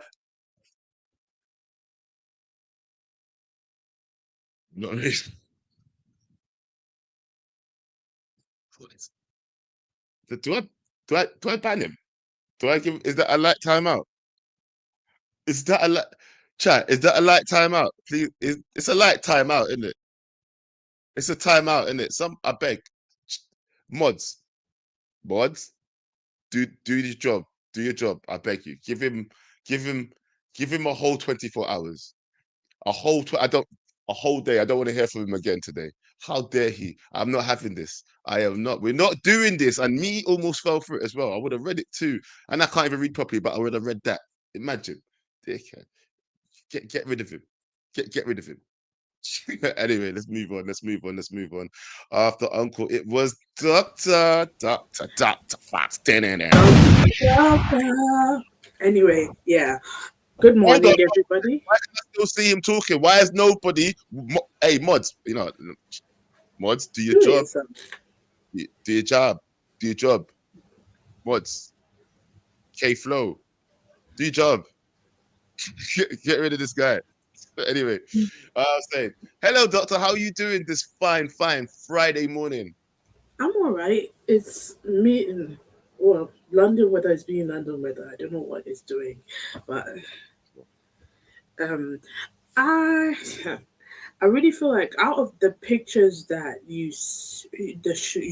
No, do I ban him? Do I give? Is that a light timeout? Is that a light chat? Is that a light timeout? Please, it's a light timeout, isn't it? It's a timeout, isn't it? I beg, mods, do your job. Do your job. I beg you. Give him a whole 24 hours. A whole a whole day. I don't want to hear from him again today. How dare he? I'm not having this. I am not. We're not doing this. And me almost fell for it as well. I would have read it too. And I can't even read properly, but I would have read that. Imagine. Dickhead. Get rid of him. Get rid of him. Anyway, let's move on. After Uncle, it was Dr. Fox. Anyway, yeah. Good morning, everybody. Why can I still see him talking? Why is nobody? Hey, mods, mods, do your job. Do your job. Do your job. Mods. K-Flow. Do your job. Get rid of this guy. Anyway, I was saying, hello, doctor. How are you doing this fine Friday morning? I'm all right. It's me. Well, London weather is being London weather. I don't know what it's doing, but I really feel like out of the pictures that you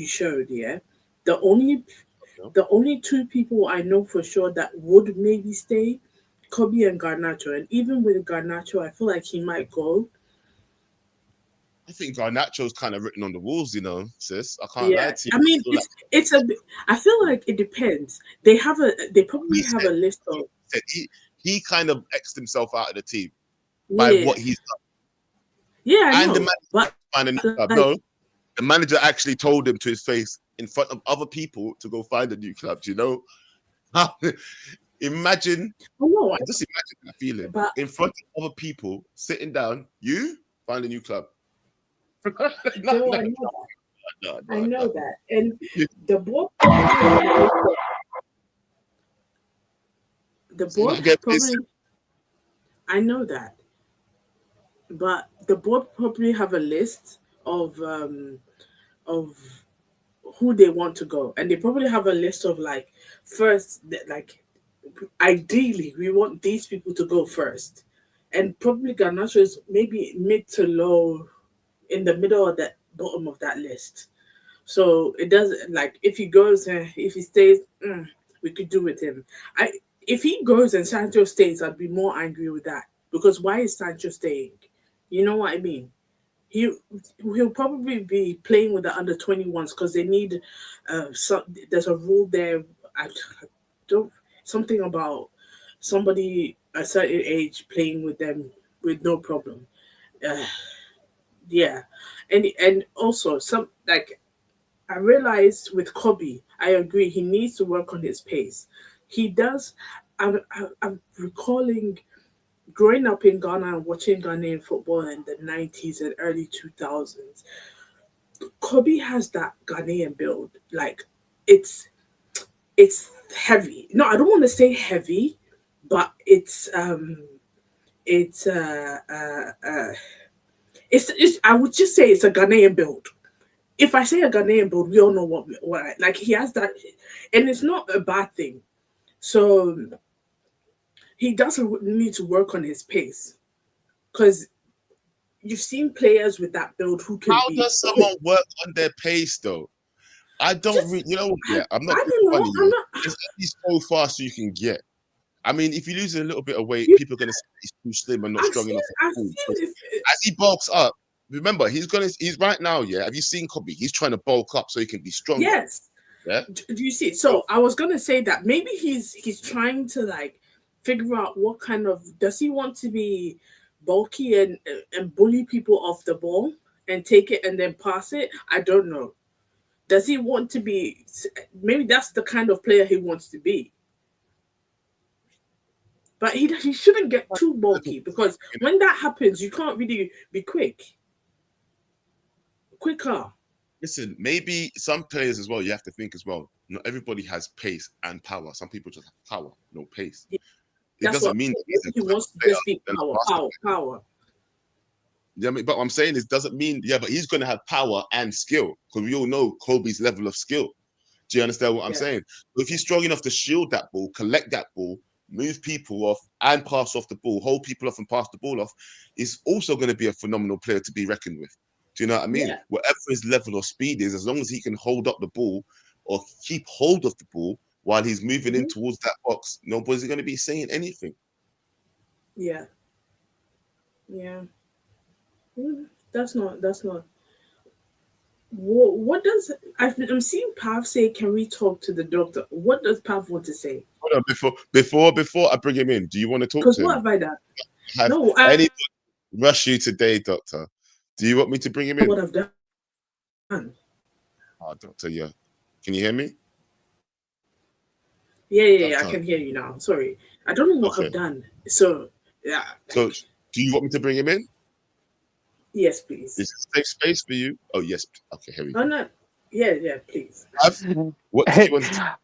showed, yeah, the only two people I know for sure that would maybe stay, Kobe and Garnacho. And even with Garnacho, I feel like he might go. I think Garnacho's kind of written on the walls, sis. I can't lie to you. I mean, I feel like it depends. They probably have a list of. He kind of X'd himself out of the team by what he's done. Yeah, I know. The manager actually told him to his face in front of other people to go find a new club. Do you know? Imagine. Just imagine that feeling in front of other people, sitting down. You find a new club. I know that. And the board probably I know that. But the board probably have a list of who they want to go. And they probably have a list of ideally we want these people to go first. And probably Garnacho is maybe mid to low in the middle of that bottom of that list. So it doesn't like if he goes and if he stays, we could do with him. If he goes and Sancho stays, I'd be more angry with that because why is Sancho staying? You know what I mean? He he'll probably be playing with the under 21s because they need there's a rule there. I don't something about somebody a certain age playing with them with no problem. Uh, yeah, and also some like I realized with Kobe, I agree he needs to work on his pace. He does. I'm recalling growing up in Ghana and watching Ghanaian football in the 90s and early 2000s. Kobe has that Ghanaian build. Like it's heavy. No, I don't want to say heavy, but it's it's I would just say it's a Ghanaian build. If I say a Ghanaian build, we all know like he has that, and it's not a bad thing. So he doesn't need to work on his pace because you've seen players with that build who can How be does quick. someone work on their pace though? I don't really, you know, yeah, I'm not I being don't know. funny. I'm not. It's only so fast you can get. I mean, if you lose a little bit of weight, You, people are going to say he's too slim and not I've strong seen. enough for I've food. seen. As he bulks up, remember, he's right now, yeah. Have you seen Kobe? He's trying to bulk up so he can be stronger. Yes. Yeah. Do you see? So I was gonna say that maybe he's trying to like figure out what kind of does he want to be bulky and bully people off the ball and take it and then pass it? I don't know. Does he want to be? Maybe that's the kind of player he wants to be. But he shouldn't get too bulky because when that happens, you can't really be quicker. Listen, maybe some players as well, you have to think as well. Not everybody has pace and power. Some people just have power, no pace. It That's doesn't what mean that he's a he quick wants to player just be than a power, faster power, player. power. Yeah, I mean, but what I'm saying is doesn't mean, yeah, but he's going to have power and skill because we all know Kobe's level of skill. Do you understand what I'm saying? But if he's strong enough to shield that ball, collect that ball, move people off and pass off the ball, hold people off and pass the ball off, he's also going to be a phenomenal player to be reckoned with. Do you know what I mean? Yeah. Whatever his level of speed is, as long as he can hold up the ball or keep hold of the ball while he's moving in towards that box, nobody's going to be saying anything. Yeah. Yeah. That's not. What does I'm seeing Pav say? Can we talk to the doctor? What does Pav want to say? Hold on, before I bring him in, do you want to talk Because to what him? have I done? Have No, anybody rush you today, doctor? Do you want me to bring him in? What I've done. Oh, doctor, yeah. Can you hear me? Yeah, I can hear you now. Sorry, I don't know what Okay. I've done. So yeah. So, do you want me to bring him in? Yes, please. Is it safe space for you? Oh, yes. Okay, here we go. Oh no. Yeah, please. What do you want to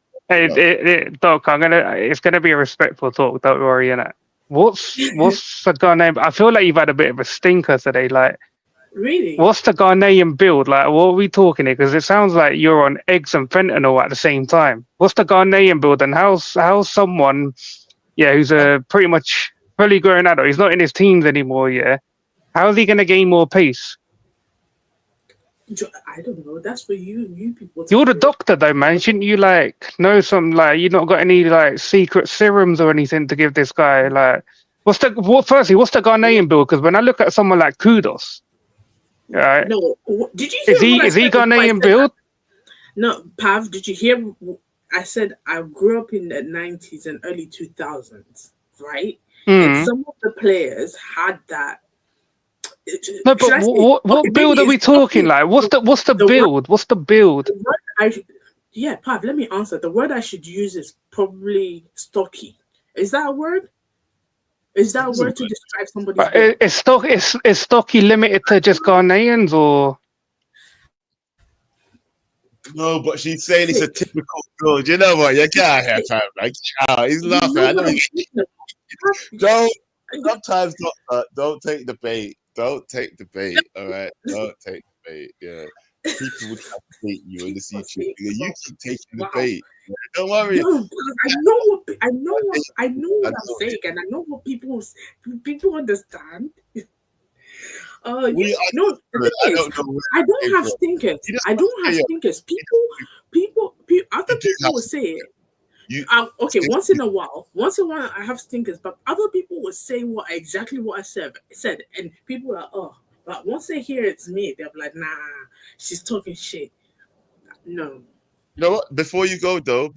Doc, it's gonna be a respectful talk. Don't worry, innit? What's the guy name? I feel like you've had a bit of a stinker today. Like, Really? what's the Ghanaian build? Like, what are we talking here? Because it sounds like you're on eggs and fentanyl at the same time. What's the Ghanaian build? And how's someone, who's a pretty much fully grown adult? He's not in his teens anymore. Yeah, how is he gonna gain more pace? I don't know. That's for you people. You're the doctor though, man. Shouldn't you know some you not got any secret serums or anything to give this guy? What's the Ghanaian build? Because when I look at someone like Kudos, right? No, did you hear what I Is he said before I Ghanaian said build? No, Pav, did you hear? I said I grew up in the 90s and early 2000s, right? And some of the players had that. No, but what build are we talking? What's the build? What's the build? Yeah, Pav, let me answer. The word I should use is probably stocky. Is that a word? Is that a word to describe somebody's build? Is stocky limited to just Ghanaians or? No, but she's saying it's a typical build. You know what? You get out here, fam. He's laughing. I know. Sometimes don't take the bait. Don't take the bait. All right. Don't take the bait. Yeah. People would try to bait you in this YouTube. You keep taking the bait. Don't worry. No, I know what I'm saying, and I know what people understand. No. The thing I is, don't know where I it don't came have from. stinkers. You just I want to don't have say it. stinkers. Other You do people have will say it. you. Okay, once in a while, I have stinkers, but other people will say exactly what I said, and people are but once they hear it's me, they're like, nah, she's talking shit. No. You know what? Before you go though,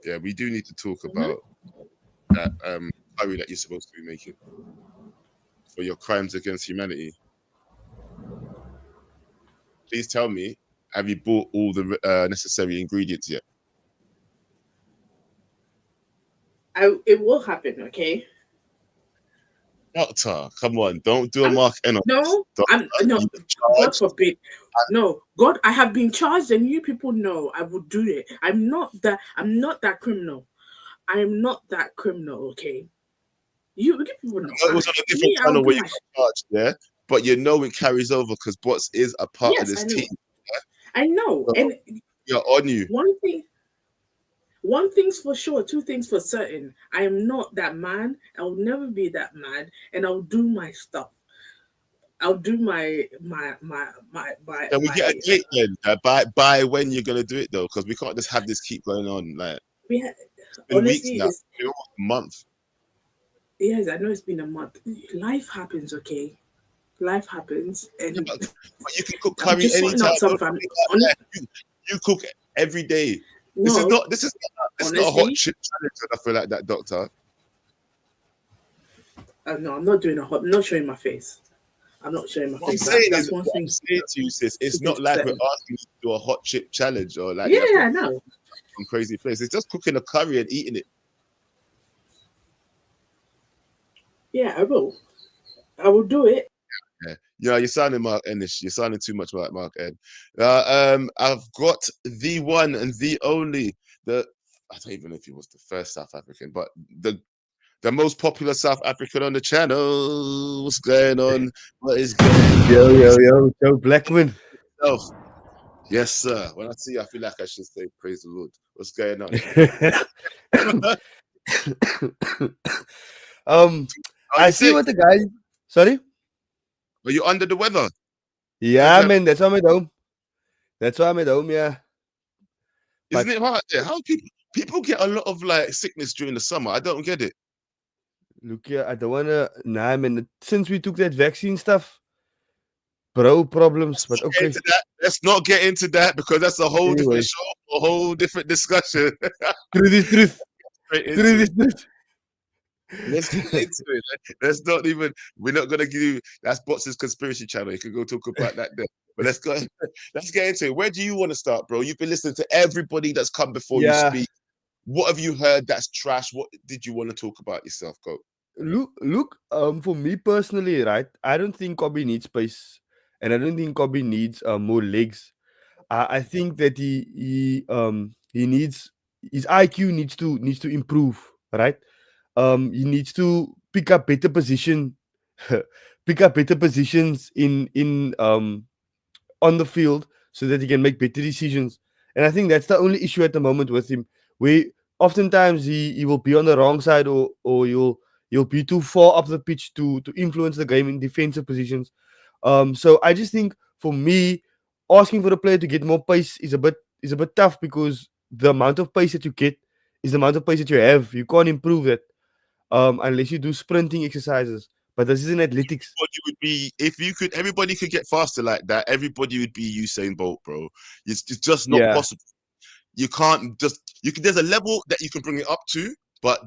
yeah, we do need to talk about that curry that you're supposed to be making for your crimes against humanity. Please tell me, have you bought all the necessary ingredients yet? It will happen, okay? Doctor, come on, don't do a Mark N on No, this. no. You God charged. forbid. No, God, I have been charged, and you people know I will do it. I'm not that criminal. I am not that criminal, okay? You people know. I know it was on a different I'll channel do where you my got charged, yeah. But you know it carries over because Bots is a part of Yes, I this know. team. I know. So And you're on you. one thing's for sure, two things for certain. I am not that man. I will never be that man, and I'll do my stuff. I'll do Can we get a my date then? By when you're gonna do it though? Because we can't just have this keep going on. Like we ha- it's been weeks honestly now. it's It's been almost a month. yes, I know it's been a month. Life happens, okay? Life happens, Yeah, and but you can cook I'm curry just sorting anytime. out some Don't family. think like that. You cook every day. This is No, not. This is not a hot honestly, chip challenge. I feel like that, Doctor. no, I'm not doing a hot. I'm not showing my face. I'm not showing my What I'm face. saying That's is, one what I'm thing. saying to you, sis, Two it's things not for like we're certain. asking you to do a hot chip challenge or like Yeah, you have to I know. some crazy place. It's just cooking a curry and eating it. Yeah, I will. I will do it. Yeah, you're sounding Mark Ennish. You're sounding too much like Mark N. I've got the one and the only. I don't even know if he was the first South African, but the most popular South African on the channel. What's going on? What is going on? Yo, Joe Blackman. Yourself. Yes, sir. When I see you, I feel like I should say, praise the Lord. What's going on? Are I you see sick? what the guy. Sorry. Are you under the weather? Yeah, man. That's why I'm at home. That's why I'm at home. Yeah. Isn't it hard? Yeah. How people get a lot of like sickness during the summer? I don't get it. Look here, I don't wanna. Nah, man. Since we took that vaccine stuff, bro, problems. But okay. Let's not get into that because that's a whole Anyway. different show, a whole different discussion. Truth is truth. Straight into Truth is it. truth. Let's get into it. Let's not even. We're not gonna give you. That's Bots's conspiracy channel. You can go talk about that there. But let's go. Let's get into it. Where do you want to start, bro? You've been listening to everybody that's come before you Yeah. speak. What have you heard that's trash? What did you want to talk about yourself? Go. Look. For me personally, right? I don't think Kobe needs space, and I don't think Kobe needs more legs. I think that he needs his IQ needs to improve, right? He needs to pick up better pick up better positions in on the field so that he can make better decisions. And I think that's the only issue at the moment with him. We oftentimes he will be on the wrong side or he'll be too far up the pitch to influence the game in defensive positions. So I just think for me, asking for the player to get more pace is a bit tough because the amount of pace that you get is the amount of pace that you have. You can't improve that unless you do sprinting exercises. But this isn't athletics. Everybody would be if you could. Everybody could get faster like that. Everybody would be Usain Bolt, bro. It's just not Yeah. possible. You can't just. You can. There's a level that you can bring it up to, but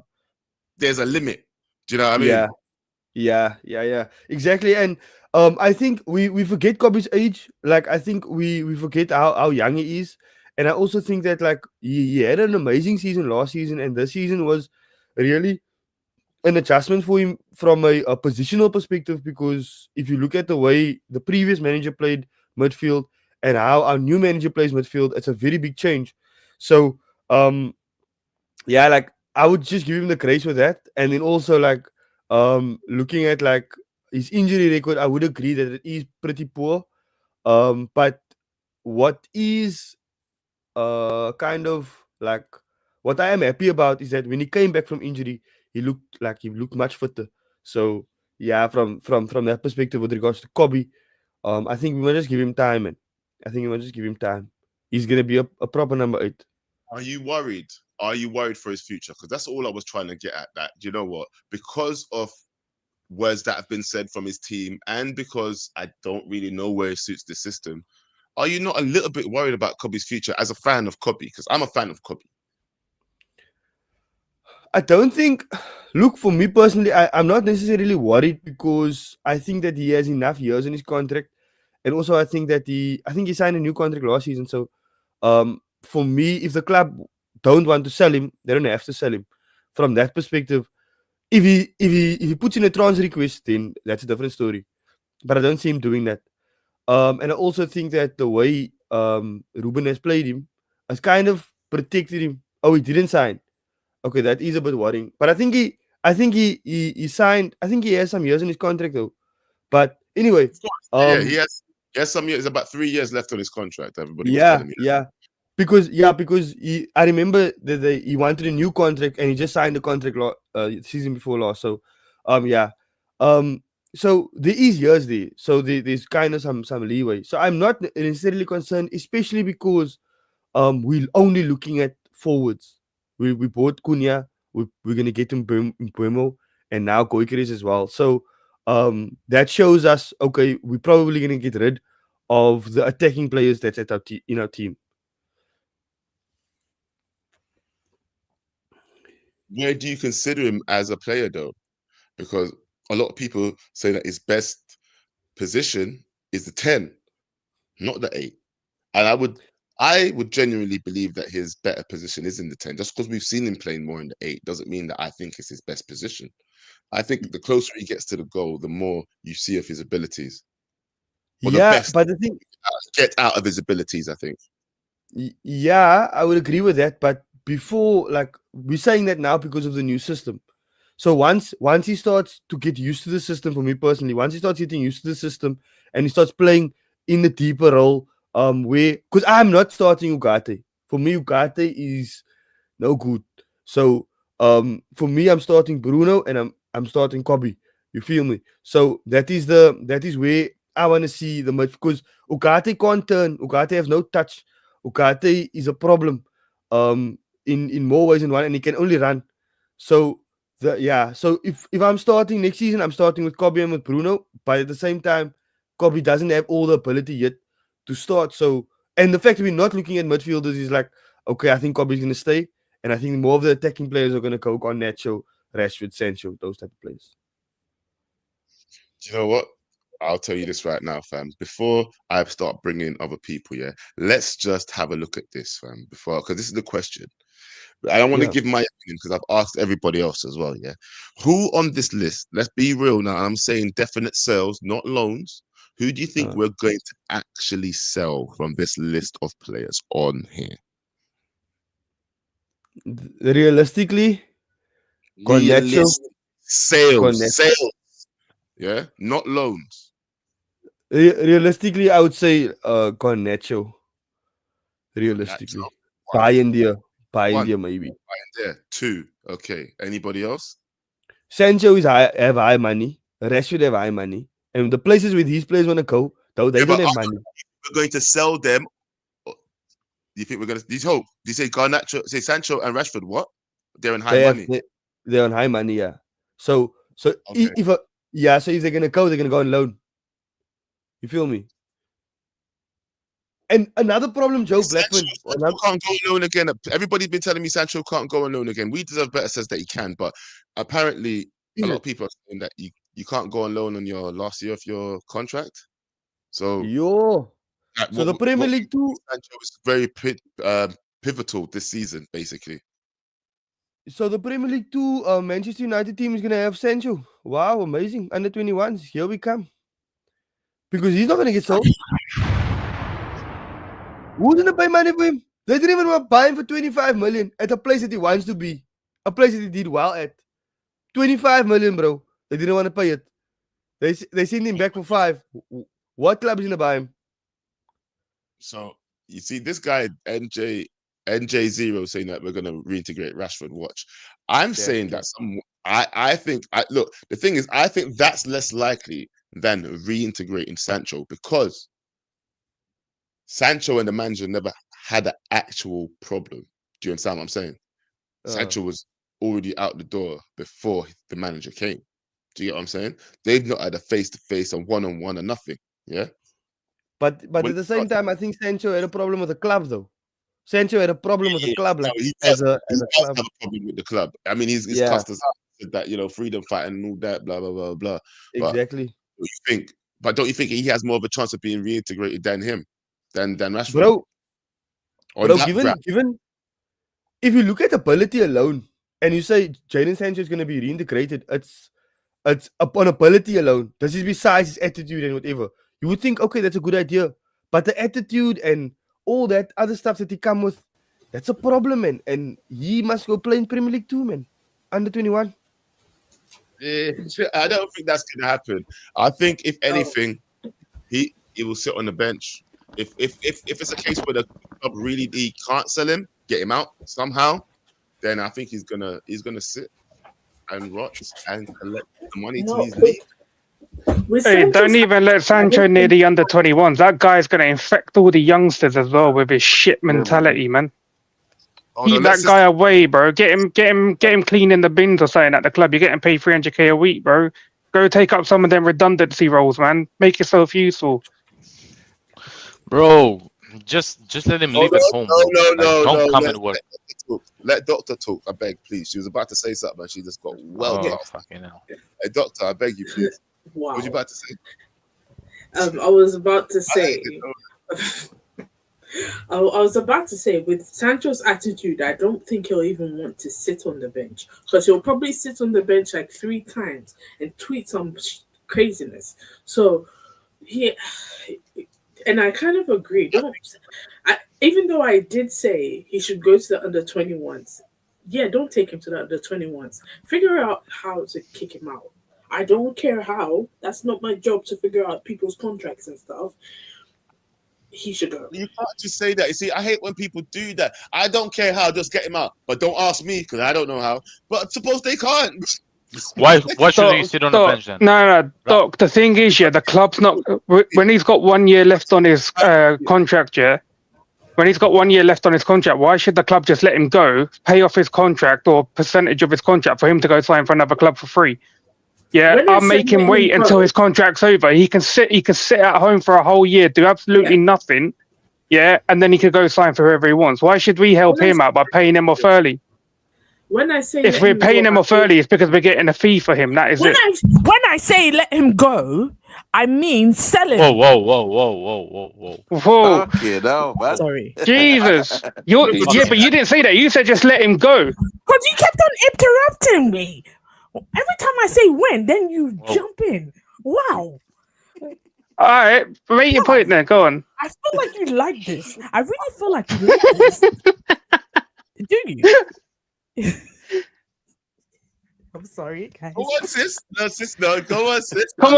there's a limit. Do you know what I mean? Yeah. Exactly. And I think we forget Kobe's age. Like I think we forget how young he is. And I also think that like he had an amazing season last season, and this season was really an adjustment for him from a positional perspective. Because if you look at the way the previous manager played midfield and how our new manager plays midfield, it's a very big change. So yeah, like I would just give him the grace with that. And then also like looking at like his injury record, I would agree that it is pretty poor. But what is kind of like what I am happy about is that when he came back from injury, he looked much fitter. So yeah, from that perspective with regards to Kobe, I think we must just give him time, man. I think we must just give him time. He's gonna be a proper number 8. Are you worried? Are you worried for his future? Because that's all I was trying to get at. That, you know what? Because of words that have been said from his team, and because I don't really know where he suits the system, are you not a little bit worried about Kobe's future as a fan of Kobe? Because I'm a fan of Kobe. I don't think. Look, for me personally, I'm not necessarily worried because I think that he has enough years in his contract, and also I think he signed a new contract last season. So, for me, if the club don't want to sell him, they don't have to sell him. From that perspective, if he puts in a transfer request, then that's a different story. But I don't see him doing that. And I also think that the way Ruben has played him has kind of protected him. Oh, he didn't sign. Okay, that is a bit worrying. But I think he signed. I think he has some years in his contract though. But anyway, Of course, yeah, he has some years, about 3 years left on his contract. Everybody was telling me. because I remember that he wanted a new contract and he just signed the contract season before last. So, yeah, so there is years there. So there's kind of some leeway. So I'm not necessarily concerned, especially because we're only looking at forwards. We bought Cunha. We're gonna get him Mbeumo and now Gyokeres as well. So that shows us, okay, we're probably gonna get rid of the attacking players that's at in our team. Where do you consider him as a player though? Because a lot of people say that his best position is the 10, not the 8. And I would genuinely believe that his better position is in the 10. Just because we've seen him playing more in the 8 doesn't mean that I think it's his best position. I think the closer he gets to the goal, the more you see of his abilities. Or the best but the thing get out of his abilities, I think. Yeah, I would agree with that. But before, like, we're saying that now because of the new system. So once he starts to get used to the system, for me personally, once he starts getting used to the system and he starts playing in the deeper role, where because I'm not starting Ugarte. For me, Ugarte is no good. So for me, I'm starting Bruno and I'm starting Kobe. You feel me? So that is where I want to see the match because Ugarte can't turn. Ugarte has no touch. Ugarte is a problem in more ways than one, and he can only run. So so if I'm starting next season, I'm starting with Kobe and with Bruno, but at the same time, Kobe doesn't have all the ability yet to start. So and the fact that we're not looking at midfielders is like, okay, I think Kobe's gonna stay, and I think more of the attacking players are gonna go on Nacho, Rashford, Sancho, those type of players. Do you know what? I'll tell you this right now, fam. Before I start bringing other people, yeah, let's just have a look at this, fam. Because this is the question. I don't want to give my opinion because I've asked everybody else as well, yeah. Who on this list, let's be real now, I'm saying definite sales, not loans. Who do you think we're going to actually sell from this list of players on here? Realistically, sales. Yeah, not loans. Realistically, I would say Garnacho. Realistically, India maybe. India 2. Okay. Anybody else? Sancho have high money. Rashford have high money, and the places where these players want to go, though they don't have money. We're going to sell them. Do you think we're going to? Do you say Garnacho? Say Sancho and Rashford? What? They're in high money. They're on high money, yeah. So okay. if they're gonna go on loan. You feel me? And another problem, Joe Blackman. Sancho can't go on loan again. Everybody's been telling me Sancho can't go on loan again. We Deserve Better says that he can, but apparently a lot of people are saying that you can't go on loan on your last year of your contract. So the Premier League too. Sancho is very pivotal this season, basically. So the Premier League 2 Manchester United team is going to have Sancho. Wow, amazing. Under 21s. Here we come. Because he's not going to get sold. Who's going to pay money for him? They didn't even want to buy him for 25 million at a place that he wants to be. A place that he did well at. 25 million, bro. They didn't want to pay it. They sent him back for 5. What club is going to buy him? So, you see, this guy, NJ0, saying that we're going to reintegrate Rashford. Watch. I'm saying that I think look. The thing is, I think that's less likely than reintegrating Sancho because Sancho and the manager never had an actual problem. Do you understand what I'm saying? Sancho was already out the door before the manager came. Do you get what I'm saying? They've not had a face-to-face and one-on-one and nothing. Yeah. But at the same time, I think Sancho had a problem with the club, though. Sancho had a problem with the club, like he as does a club. have a problem with the club. I mean, he's cussed us out, said that freedom fighting and all that, blah blah blah blah. Exactly. But don't you think he has more of a chance of being reintegrated than him, than Rashford? Bro, given if you look at ability alone, and you say Jadon Sancho is going to be reintegrated, it's upon ability alone. This is besides his attitude and whatever. You would think, okay, that's a good idea, but the attitude and all that other stuff that he come with, that's a problem, man. And he must go play in Premier League too, man. Under 21. Yeah, I don't think that's gonna happen. I think if anything, he will sit on the bench. If it's a case where the club really he can't sell him, get him out somehow, then I think he's gonna sit and rot and collect the money till he's leave. Hey, don't even let Sancho near the under 21s. That guy's gonna infect all the youngsters as well with his shit mentality, man. Keep that guy away, bro. Get him cleaning the bins or something at the club. You're getting paid 300k a week, bro. Go take up some of them redundancy roles, man. Make yourself useful. Bro, just let him live at home. No. Don't come and work. Let Doctor talk. I beg, please. She was about to say something, and she just got fucking hell. Hey, Doctor, I beg you, please. Wow. What were you about to say? I was about to say. I was about to say, with Sancho's attitude, I don't think he'll even want to sit on the bench because he'll probably sit on the bench like 3 times and tweet some craziness. So and I kind of agree. Even though I did say he should go to the under 21s, don't take him to the under 21s. Figure out how to kick him out. I don't care how. That's not my job to figure out people's contracts and stuff. He should go. You can't just say that. You see, I hate when people do that. I don't care how, just get him out. But don't ask me because I don't know how. But suppose they can't. Why should he sit on the bench then? No, Doc. The thing is, the club's not. When he's got 1 year left on his contract, when he's got 1 year left on his contract, why should the club just let him go, pay off his contract or percentage of his contract for him to go sign for another club for free? Yeah, I'll make him wait until his contract's over. He can sit at home for a whole year, do absolutely nothing. Yeah, and then he could go sign for whoever he wants. Why should we help him out by paying him off early? When I say if we're paying him off early, it's because we're getting a fee for him. That is it. When I say let him go, I mean sell him. Whoa. Okay, no, man. Sorry. Jesus. But you didn't say that. You said just let him go. Because you kept on interrupting me. Every time I say when, then you jump in. Wow. All right, make your point then. Go on. I feel like you like this. I really feel like you like this. Do you? I'm sorry, guys. Go on, sis. No, sis. No, go on, sis. Come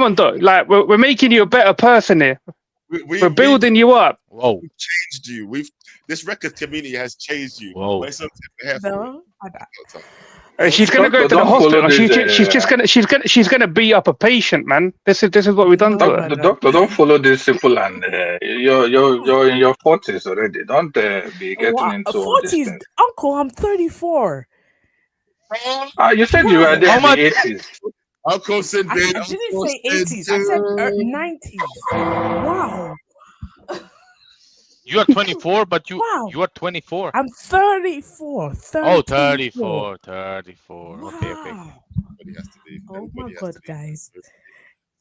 on, Doc. Like we're making you a better person here. We're building you up. Whoa. We've changed you. This record community has changed you. Whoa. No, she's gonna go to the hospital. She's gonna beat up a patient, man. This is what we've done to her. The doctor, don't follow these people, and you're in your 40s already. Don't be getting into all this 40s, thing. Uncle. I'm 34. You said you were there in the 80s. Uncle said I didn't say 80s. I said 90s. Wow. You are 24, but you are 24. I'm 34. 34. Wow. Okay. Oh my God, guys.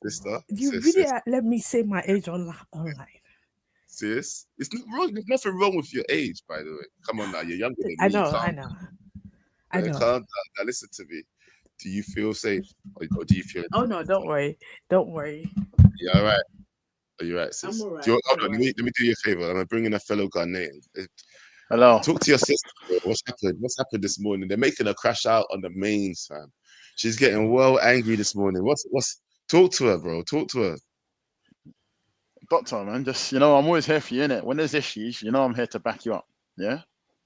Sister, You really let me say my age online. Sis, it's not wrong. There's nothing wrong with your age, by the way. Come on now, you're younger than me. I know. Calm down. Now listen to me. Do you feel safe, or do you feel? Oh no, don't worry. Yeah, all right. Are you right, sis? I'm all right. Hold on, let me do you a favor. I'm gonna bring in a fellow Ghanaian. Hello. Talk to your sister. Bro. What's happened? What's happened this morning? They're making her crash out on the mains, fam. She's getting well angry this morning. What's? Talk to her, bro. Talk to her. Doctor, man, just I'm always here for you, innit? When there's issues, I'm here to back you up. Yeah.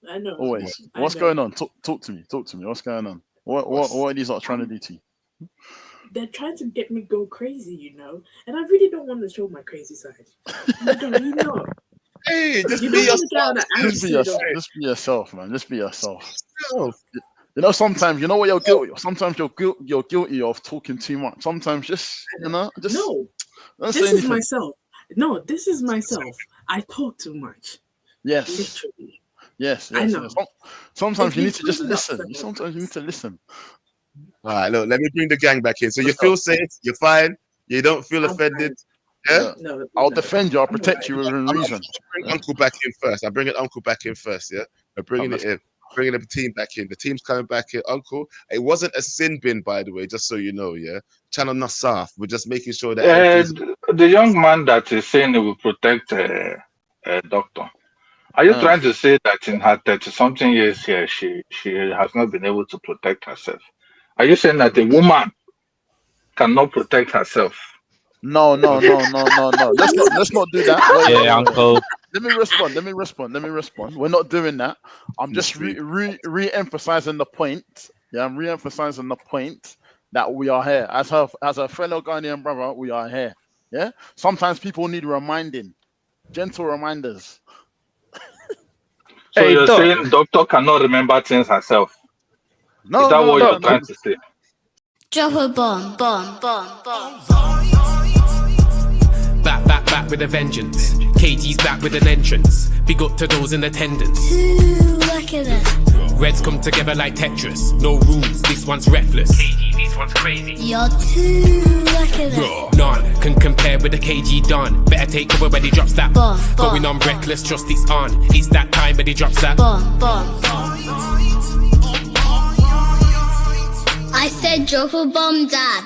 I know. Always. What's going on? Talk to me. What's going on? What are these not trying to do to you? They're trying to get me go crazy, you know, and I really don't want to show my crazy side. I don't, you know. Hey, just You be don't want to get out yourself. of Just be yourself. Just be yourself, man. Just be yourself. You know, sometimes you know what you're guilty of. Sometimes you're guilty of talking too much. Sometimes just no. don't This say is anything. myself. No, this is myself. I talk too much. Yes. Literally. Yes. I know. Yes. Sometimes If you you need to just put it up listen. there- Sometimes you need to listen. All right, look, let me bring the gang back in. So you Let's feel go. safe, you're fine, you don't feel offended. Yeah? No, I'll defend you. I'll protect you within I'll reason. bring Uncle back in first. I'm bringing Uncle back in first, yeah? I'm bringing it in. Bringing the team back in. The team's coming back in. Uncle, it wasn't a sin bin, by the way, just so you know, yeah? Channel Nasaf. We're just making sure that everything's... The young man that is saying he will protect Doctor. Are you trying to say that in her 30-something years here, she has not been able to protect herself? Are you saying that a woman cannot protect herself? No. Let's not do that. Wait. Uncle. Let me respond. We're not doing that. I'm just re-emphasizing the point. Yeah, I'm re-emphasizing the point that we are here. As a fellow Ghanaian brother, we are here. Yeah? Sometimes people need reminding. Gentle reminders. So you're saying Doctor cannot remember things herself? No, is that what you're no. trying to say? Drop a bomb. Back with a vengeance. KG's back with an entrance. Big up to those in attendance. Look at this. Reds come together like Tetris. No rules, this one's reckless. KG, this one's crazy. You're too lucky at this. None can compare with the KG Don. Better take cover when he drops that. Going on reckless, trust it's on. It's that time when he drops that. I said drop a bomb, Dad.